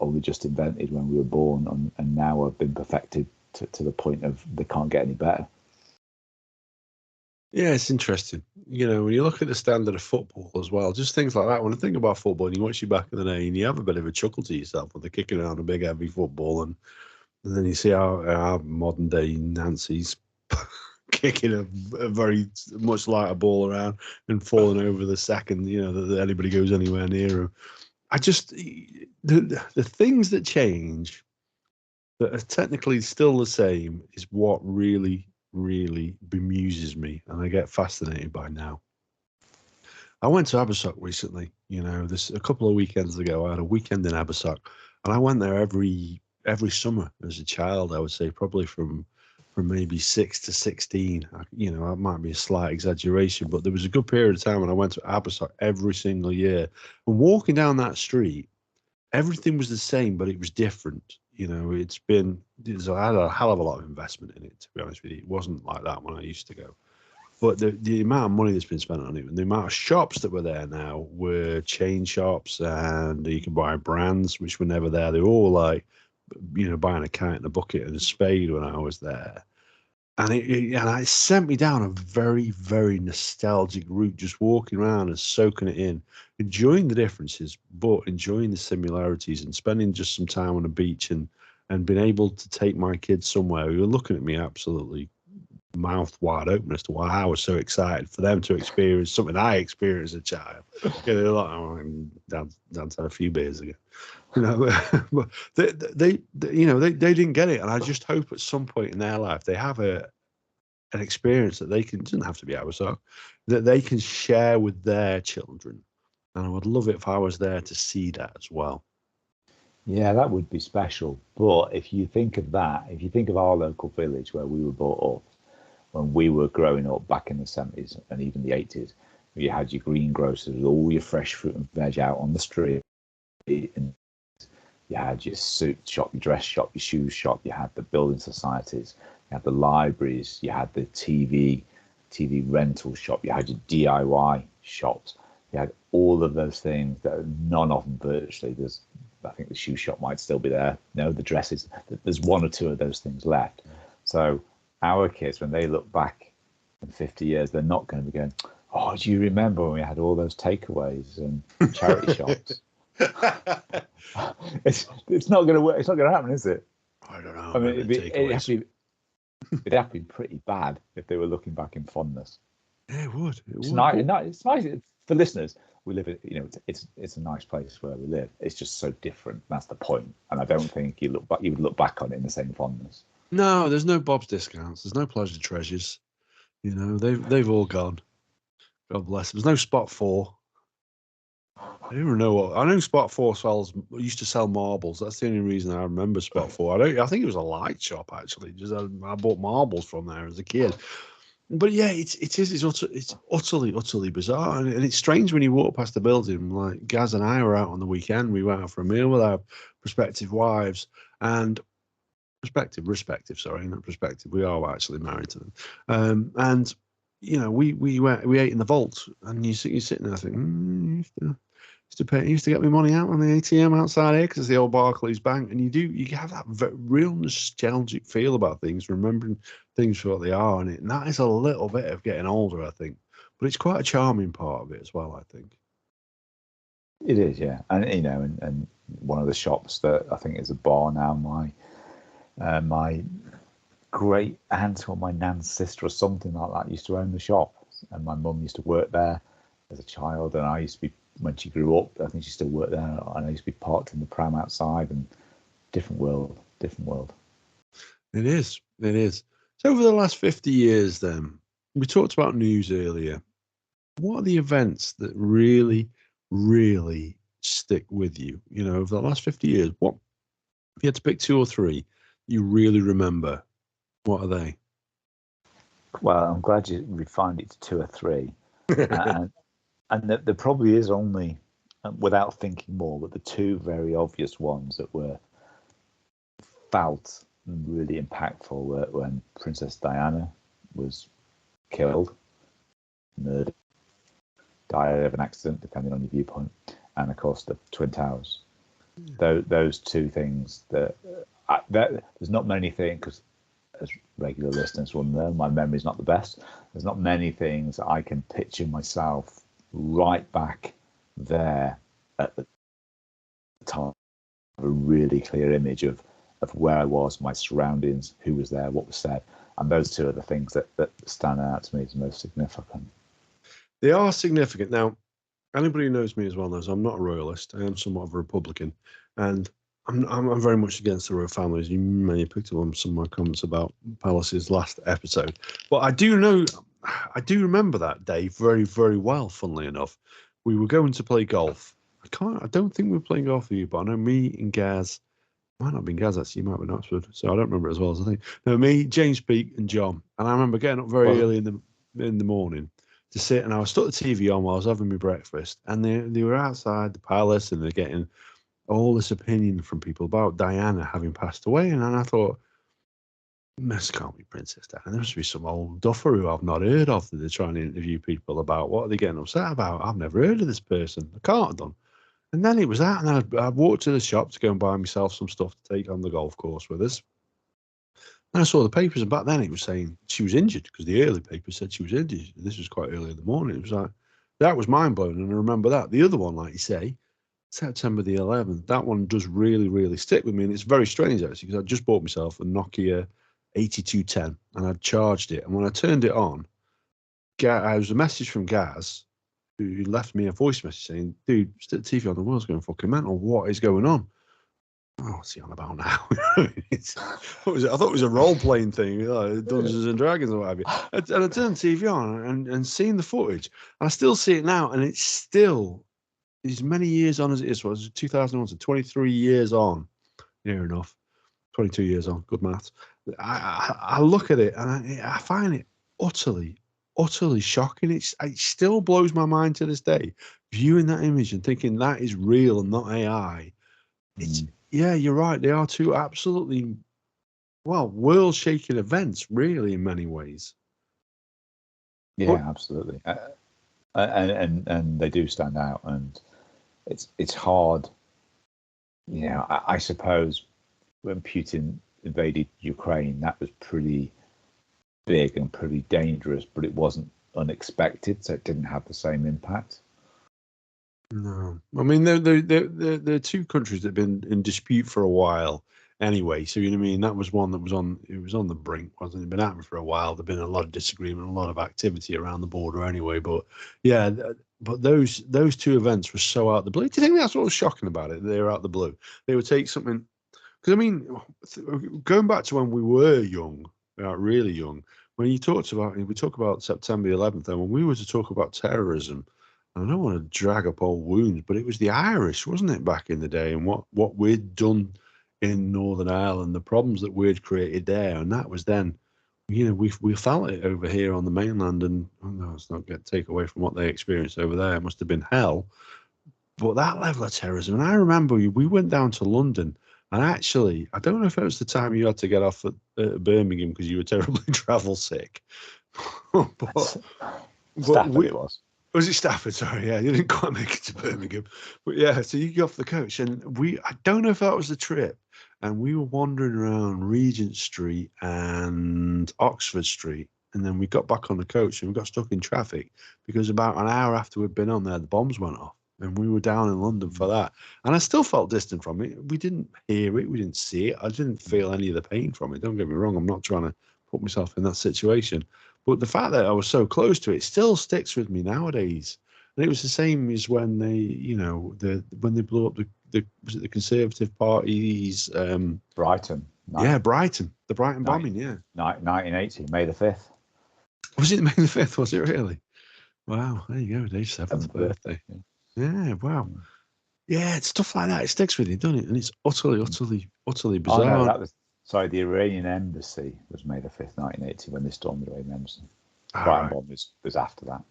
only just invented when we were born and now have been perfected to the point of they can't get any better. Yeah, it's interesting. When you look at the standard of football as well, just things like that. When I think about football and you watch you back in the day and you have a bit of a chuckle to yourself when they're kicking around a big heavy football, and then you see our modern day Nancy's kicking a very much lighter ball around and falling over the second, that anybody goes anywhere near him. I just, the things that change that are technically still the same is what really, really bemuses me, and I get fascinated by now. I went to Abersock recently, this a couple of weekends ago. I had a weekend in Abersock, and I went there every summer as a child. I would say probably from maybe 6 to 16. That might be a slight exaggeration, but there was a good period of time when I went to Abersock every single year. And walking down that street, everything was the same, but it was different. Had a hell of a lot of investment in it, to be honest with you. It wasn't like that when I used to go. But the amount of money that's been spent on it and the amount of shops that were there now were chain shops, and you can buy brands which were never there. They were all like, buying a cat in a bucket and a spade when I was there. And it sent me down a very, very nostalgic route, just walking around and soaking it in, enjoying the differences, but enjoying the similarities, and spending just some time on the beach and being able to take my kids somewhere who were looking at me absolutely mouth wide open as to why I was so excited for them to experience something I experienced as a child. They're like, oh, Dad's had a few beers again. But they they didn't get it, and I just hope at some point in their life they have an experience that they can, doesn't have to be ours, so that they can share with their children. And I would love it if I was there to see that as well. Yeah, that would be special. But if you think of that, if you think of our local village where we were brought up, when we were growing up back in the 70s and even the 80s, you had your greengrocers with all your fresh fruit and veg out on the street, and you had your suit shop, your dress shop, your shoes shop, you had the building societies, you had the libraries, you had the TV rental shop, you had your DIY shops, you had all of those things. That none of them virtually. I think the shoe shop might still be there. No, the dresses. There's one or two of those things left. So our kids, when they look back in 50 years, they're not going to be going, "Oh, do you remember when we had all those takeaways and charity shops?" It's not going to work. It's not going to happen, is it? I don't know. I mean, it'd have to be pretty bad if they were looking back in fondness. Yeah, it would. It's nice for listeners. We live in, it's a nice place where we live. It's just so different. That's the point. And I don't think you would look back on it in the same fondness. No, there's no Bob's discounts. There's no Pleasure Treasures. They've all gone. God bless them. There's no Spot 4. I don't even know what. I know Spot 4 used to sell marbles. That's the only reason I remember Spot 4. I think it was a light shop actually. Just I bought marbles from there as a kid. But yeah, it's utterly bizarre, and it's strange when you walk past the building. Like Gaz and I were out on the weekend. We went out for a meal with our prospective wives and respective. Sorry, not prospective. We are actually married to them. And we ate in the vault, and you're sitting there thinking, used to get my money out on the ATM outside here because it's the old Barclays Bank, and you have that real nostalgic feel about things, remembering things for what they are, and that is a little bit of getting older, I think, but it's quite a charming part of it as well, I think. It is, yeah, and and one of the shops that I think is a bar now, my great aunt or my nan's sister or something like that used to own the shop, and my mum used to work there as a child, and I used to be, when she grew up, I think she still worked there, and I used to be parked in the pram outside, and different world. It is. So over the last 50 years then, we talked about news earlier. What are the events that really, really stick with you? Over the last 50 years, what, if you had to pick 2 or 3 you really remember, what are they? Well, I'm glad you refined it to 2 or 3. And there probably is only, without thinking more, but the 2 very obvious ones that were felt and really impactful were when Princess Diana was killed, murdered, died of an accident, depending on your viewpoint, and of course the Twin Towers. Those 2 things that there's not many things, because as regular listeners will know, my memory's not the best. There's not many things I can picture myself right back there at the time. A really clear image of where I was, my surroundings, who was there, what was said, and those 2 are the things that stand out to me as most significant. They are significant. Now, anybody who knows me as well knows I'm not a royalist. I am somewhat of a Republican, and I'm very much against the royal families. You may have picked up on some of my comments about Palace's last episode, but I do remember that day very, very well. Funnily enough, we were going to play golf. I don't think we were playing golf with you, but I know me and Gaz, might not have been Gaz actually, you might have been Oxford, so I don't remember it as well as I think. No, me, James Peake, and John, and I remember getting up very early in the morning to sit, and I was stuck the TV on while I was having my breakfast, and they were outside the palace, and they're getting all this opinion from people about Diana having passed away, and then I thought, this can't be Princess Diana. There must be some old duffer who I've not heard of that they're trying to interview people about. What are they getting upset about? I've never heard of this person. I can't have done. And then it was that, and I walked to the shop to go and buy myself some stuff to take on the golf course with us. And I saw the papers, and back then it was saying she was injured because the early paper said she was injured. This was quite early in the morning. It was like, that was mind blowing. And I remember that. The other one, like you say, September the 11th, that one does really, really stick with me. And it's very strange, actually, because I just bought myself a Nokia 8210 and I'd charged it. And when I turned it on, I was a message from Gaz, who left me a voice message saying, dude, stick the TV on, the world's going fucking mental. What is going on? Oh, what's he on about now? I thought it was a role-playing thing, Dungeons and Dragons or what have you. And I turned the TV on and seeing the footage. And I still see it now, and it's still as many years on as it is. Well, it was 2001, so 23 years on. Near enough. 22 years on. Good maths. I look at it, and I find it utterly shocking. It still blows my mind to this day, viewing that image and thinking that is real and not AI. It's yeah, you're right. They are two absolutely, well, world-shaking events, really, in many ways. Yeah, absolutely, and they do stand out, and it's hard. You know, I suppose when Putin invaded Ukraine, that was pretty big and pretty dangerous, but it wasn't unexpected, so it didn't have the same impact. No, I mean they're two countries that have been in dispute for a while anyway. So you know what I mean. That was one that was on the brink, wasn't it? It'd been happening for a while. There'd been a lot of disagreement, a lot of activity around the border anyway. But yeah, but those two events were so out of the blue. Do you think that's what was shocking about it? They were out of the blue. They would take something, because I mean, going back to when we were young, really young, when we talk about September 11th, and when we were to talk about terrorism. I don't want to drag up old wounds, but it was the Irish, wasn't it, back in the day, and what we'd done in Northern Ireland, the problems that we'd created there, and that was then, you know, we felt it over here on the mainland, and let's not take away from what they experienced over there. It must have been hell, but that level of terrorism. And I remember we went down to London, and actually, I don't know if it was the time you had to get off at Birmingham because you were terribly travel sick, but Stafford it was. Was it Stafford? Sorry, yeah, you didn't quite make it to Birmingham, but yeah. So you get off the coach, and I don't know if that was the trip, and we were wandering around Regent Street and Oxford Street, and then we got back on the coach and we got stuck in traffic because about an hour after we'd been on there, the bombs went off, and we were down in London for that, and I still felt distant from it. We didn't hear it, we didn't see it. I didn't feel any of the pain from it. Don't get me wrong. I'm not trying to put myself in that situation. But the fact that I was so close to it still sticks with me nowadays. And it was the same as when they, you know, when they blew up the was it the Conservative Party's Brighton. Brighton, the Brighton bombing, 1980, May the 5th. Was it May the 5th? Was it really? Wow, there you go, Dave's 7th birthday. Yeah, wow. Yeah, it's stuff like that. It sticks with you, doesn't it? And it's utterly bizarre. Oh, no, that was. Sorry, the Iranian embassy was May the 5th, 1980, when they stormed the Iranian embassy. Brighton bomb was after that.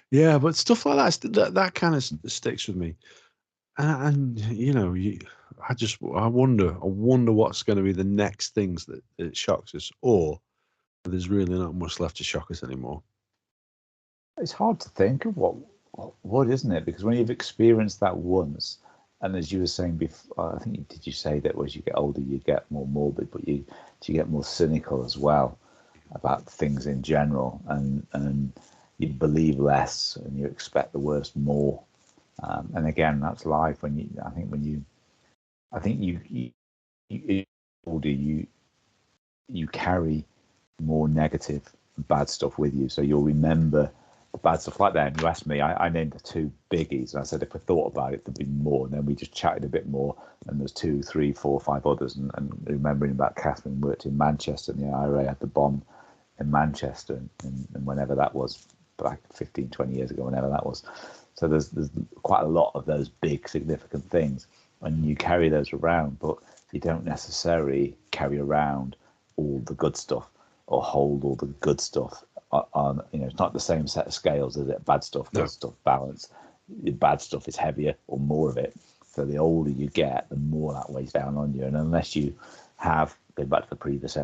Yeah, but stuff like that kind of sticks with me. And you know, I wonder what's going to be the next things that shocks us, or there's really not much left to shock us anymore. It's hard to think of what isn't it? Because when you've experienced that once, and as you were saying before, I think did you say that as you get older you get more morbid, but you get more cynical as well about things in general, and you believe less and you expect the worst more. And again, that's life. I think you older, you carry more negative, bad stuff with you. So you'll remember the bad stuff like that. And you asked me, I named the two biggies. And I said, if we thought about it, there'd be more. And then we just chatted a bit more. And there's 2, 3, 4, 5 others. And remembering about Catherine worked in Manchester, and the IRA had the bomb in Manchester, and whenever that was, like 15, 20 years ago, whenever that was. So there's quite a lot of those big, significant things. And you carry those around, but you don't necessarily carry around all the good stuff or hold all the good stuff on. You know, it's not the same set of scales, is it? Bad stuff, good stuff, balance. The bad stuff is heavier, or more of it. So the older you get, the more that weighs down on you. And unless you have, going back to the previous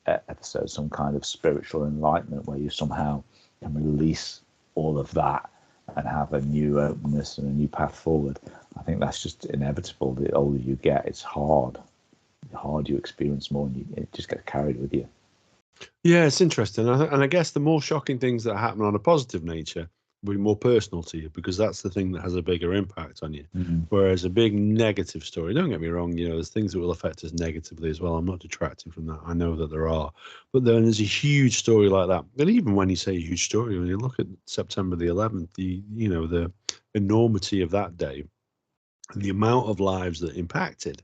episode, some kind of spiritual enlightenment where you somehow can release all of that and have a new openness and a new path forward, I think that's just inevitable. The older you get, it's hard. hard you experience more, and it just gets carried with you. Yeah, it's interesting. And I guess the more shocking things that happen on a positive nature will be more personal to you, because that's the thing that has a bigger impact on you. Mm-hmm. Whereas a big negative story, don't get me wrong, there's things that will affect us negatively as well. I'm not detracting from that. I know that there are. But then there's a huge story like that. And even when you say a huge story, when you look at September the 11th, the enormity of that day and the amount of lives that impacted.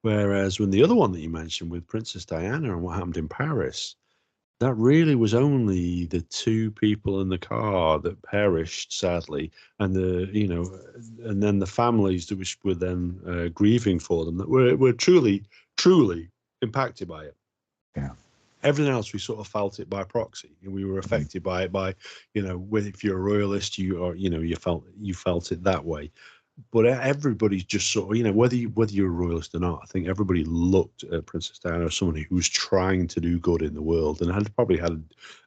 Whereas when the other one that you mentioned with Princess Diana and what happened in Paris, that really was only the two people in the car that perished, sadly, and and then the families that were then grieving for them, that were truly, truly impacted by it. Yeah. Everything else, we sort of felt it by proxy, and we were affected by it. If you're a royalist, you felt it that way. But everybody's just sort of, whether you're a royalist or not, I think everybody looked at Princess Diana as someone who was trying to do good in the world, and had probably had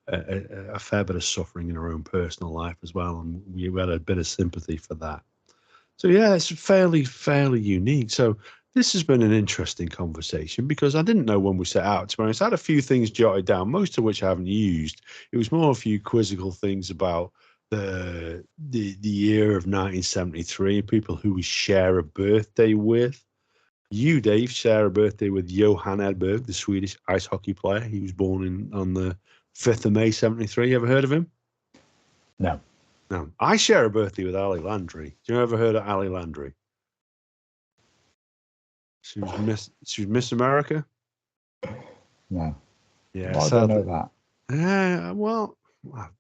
a fair bit of suffering in her own personal life as well, and we had a bit of sympathy for that. So yeah, it's fairly unique. So this has been an interesting conversation, because I didn't know when we set out. To be honest, I had a few things jotted down, most of which I haven't used. It was more a few quizzical things about the year of 1973, people who we share a birthday with. You, Dave, share a birthday with Johan Edberg, the Swedish ice hockey player. He was born on the 5th of May 73. You ever heard of him? No. No. I share a birthday with Ali Landry. Do you ever heard of Ali Landry? She was Miss America. No. Yeah, Why do I know that? Well,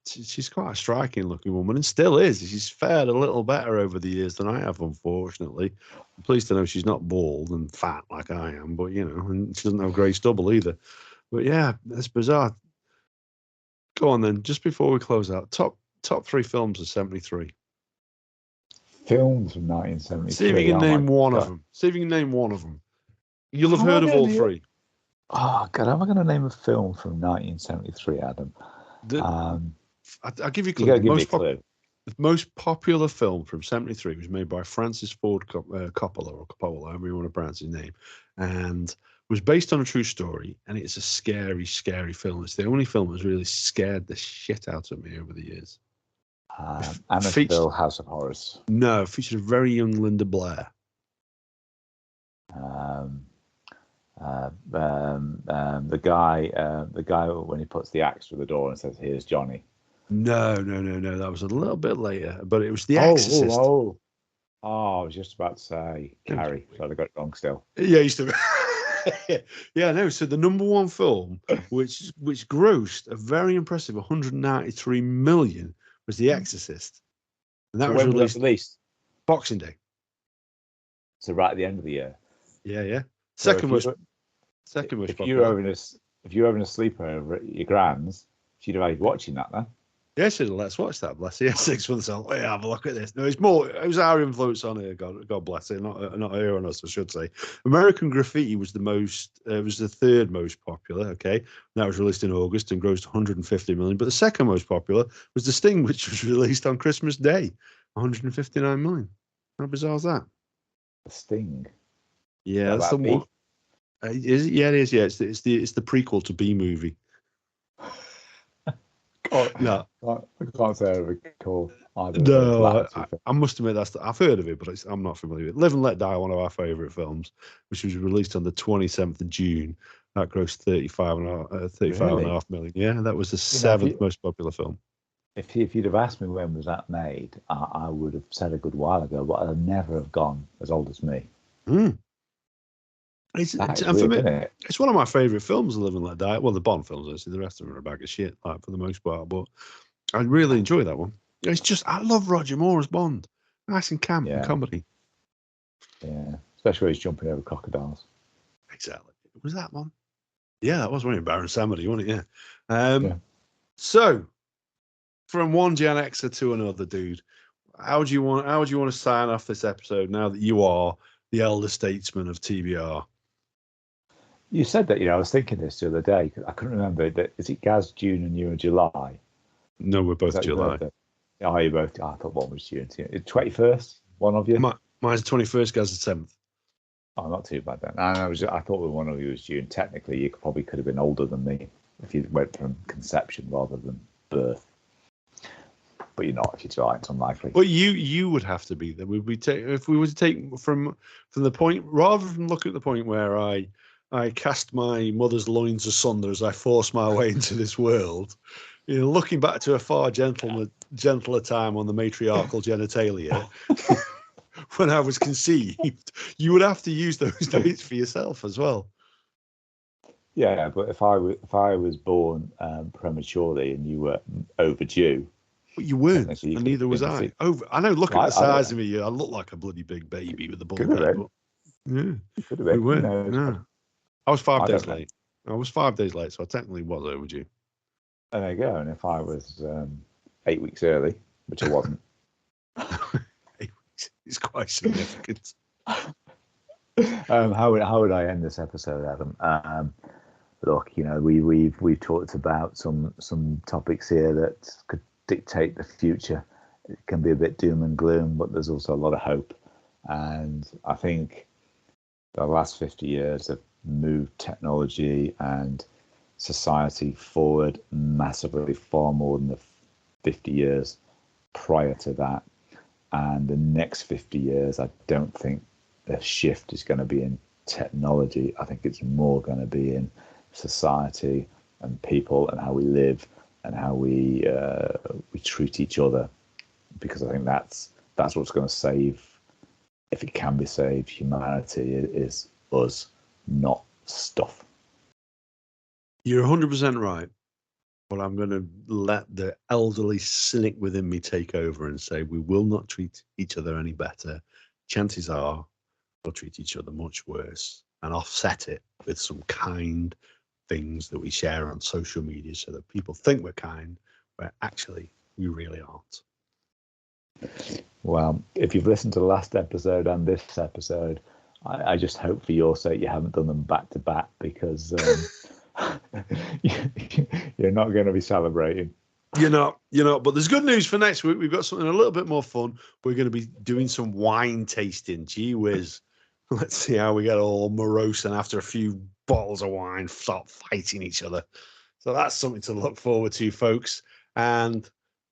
she's quite a striking looking woman, and still is. She's fared a little better over the years than I have, unfortunately. I'm pleased to know she's not bald and fat like I am, but and she doesn't have grey stubble either. But yeah, that's bizarre. Go on then, just before we close out, top 3 films of 73. Films from 1973. See if you can name one of them. See if you can name one of them. You'll have heard of all 3. Oh God, how am I going to name a film from 1973, Adam? I'll give you a clue. You got to give me a clue. The most popular film from 73 was made by Francis Ford Coppola, or Coppola, however you want to pronounce his name, and was based on a true story. And it's a scary, scary film. It's the only film that's really scared the shit out of me over the years. Amityville House of Horrors. No, featured a very young Linda Blair. The guy when he puts the axe through the door and says, "Here's Johnny." No. That was a little bit later, but it was The Exorcist. I was just about to say Carrie, so I got it wrong still. Yeah, used to. Yeah, no. So the number 1 film, which grossed a very impressive 193 million, was The Exorcist, and that was released Boxing Day. So right at the end of the year. Yeah. Second most popular. If you were having a sleepover at your grand's, she'd have been watching that then. Yeah, she said, let's watch that, bless her. 6 months old. Oh, yeah, have a look at this. No, it was our influence on her, God bless her, not her on us, I should say. American Graffiti was the 3rd most popular, okay? And that was released in August and grossed 150 million. But the second most popular was The Sting, which was released on Christmas Day, 159 million. How bizarre is that? The Sting? Yeah, that's the one. Is it? Yeah, it is. Yeah, it's the prequel to B Movie. No, I can't say I recall either. No, I must admit I've heard of it, but I'm not familiar with it. Live and Let Die, one of our favourite films, which was released on the 27th of June. That grossed 35.5 million. Yeah, that was the 7th most popular film. If you'd have asked me when was that made, I would have said a good while ago, but I'd never have gone as old as me. It's one of my favourite films, Live and Let Die. Well, the Bond films, actually. The rest of them are a bag of shit, for the most part. But I really enjoy that one. It's just, I love Roger Moore as Bond. Nice and camp and comedy. Yeah, especially when he's jumping over crocodiles. Exactly. Was that one? Yeah, that was one of Baron Samedi, wasn't it? Yeah. So, from one Gen Xer to another, dude, how do you want to sign off this episode now that you are the elder statesman of TBR? You said that, I was thinking this the other day. I couldn't remember. Is it Gaz June and you are July? No, we're both July. Oh, you both. I thought one was June. 21st, one of you? Mine's the 21st, Gaz the 7th. Oh, not too bad then. And I thought that one of you was June. Technically, you probably could have been older than me if you went from conception rather than birth. But you're not if you try. It's unlikely. But you would have to be there. Would we take if we were to take from the point rather than look at the point where I cast my mother's loins asunder as I forced my way into this world. You know, looking back to a far gentler time on the matriarchal genitalia when I was conceived, you would have to use those dates for yourself as well. Yeah, but if I was born prematurely and you were overdue, but you weren't, and neither was I. I know. Look at the size of me. I look like a bloody big baby with the bald head. But yeah, could have been. We weren't. No. I was 5 days late. Know. I was 5 days late, so I technically was overdue. And there you go. And if I was 8 weeks early, which I wasn't, 8 weeks is quite significant. How would I end this episode, Adam? Look, you know, we've talked about some topics here that could dictate the future. It can be a bit doom and gloom, but there's also a lot of hope. And I think the last 50 years have moved technology and society forward massively, far more than the 50 years prior to that. And the next 50 years, I don't think the shift is going to be in technology. I think it's more going to be in society and people and how we live and how we treat each other, because I think that's what's going to save, if it can be saved, humanity. It is us, not stuff. You're 100% right, but I'm going to let the elderly cynic within me take over and say we will not treat each other any better. Chances are we'll treat each other much worse, and offset it with some kind things that we share on social media so that people think we're kind, where actually we really aren't. Well, if you've listened to the last episode and this episode, I just hope for your sake you haven't done them back to back, because you're not going to be celebrating. You're not. But there's good news for next week. We've got something a little bit more fun. We're going to be doing some wine tasting. Gee whiz. Let's see how we get all morose and after a few bottles of wine start fighting each other. So that's something to look forward to, folks. And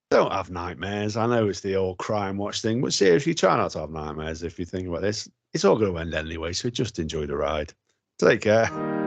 don't have nightmares. I know it's the old crime watch thing, but seriously, try not to have nightmares if you think about this. It's all going to end anyway, so just enjoy the ride. Take care.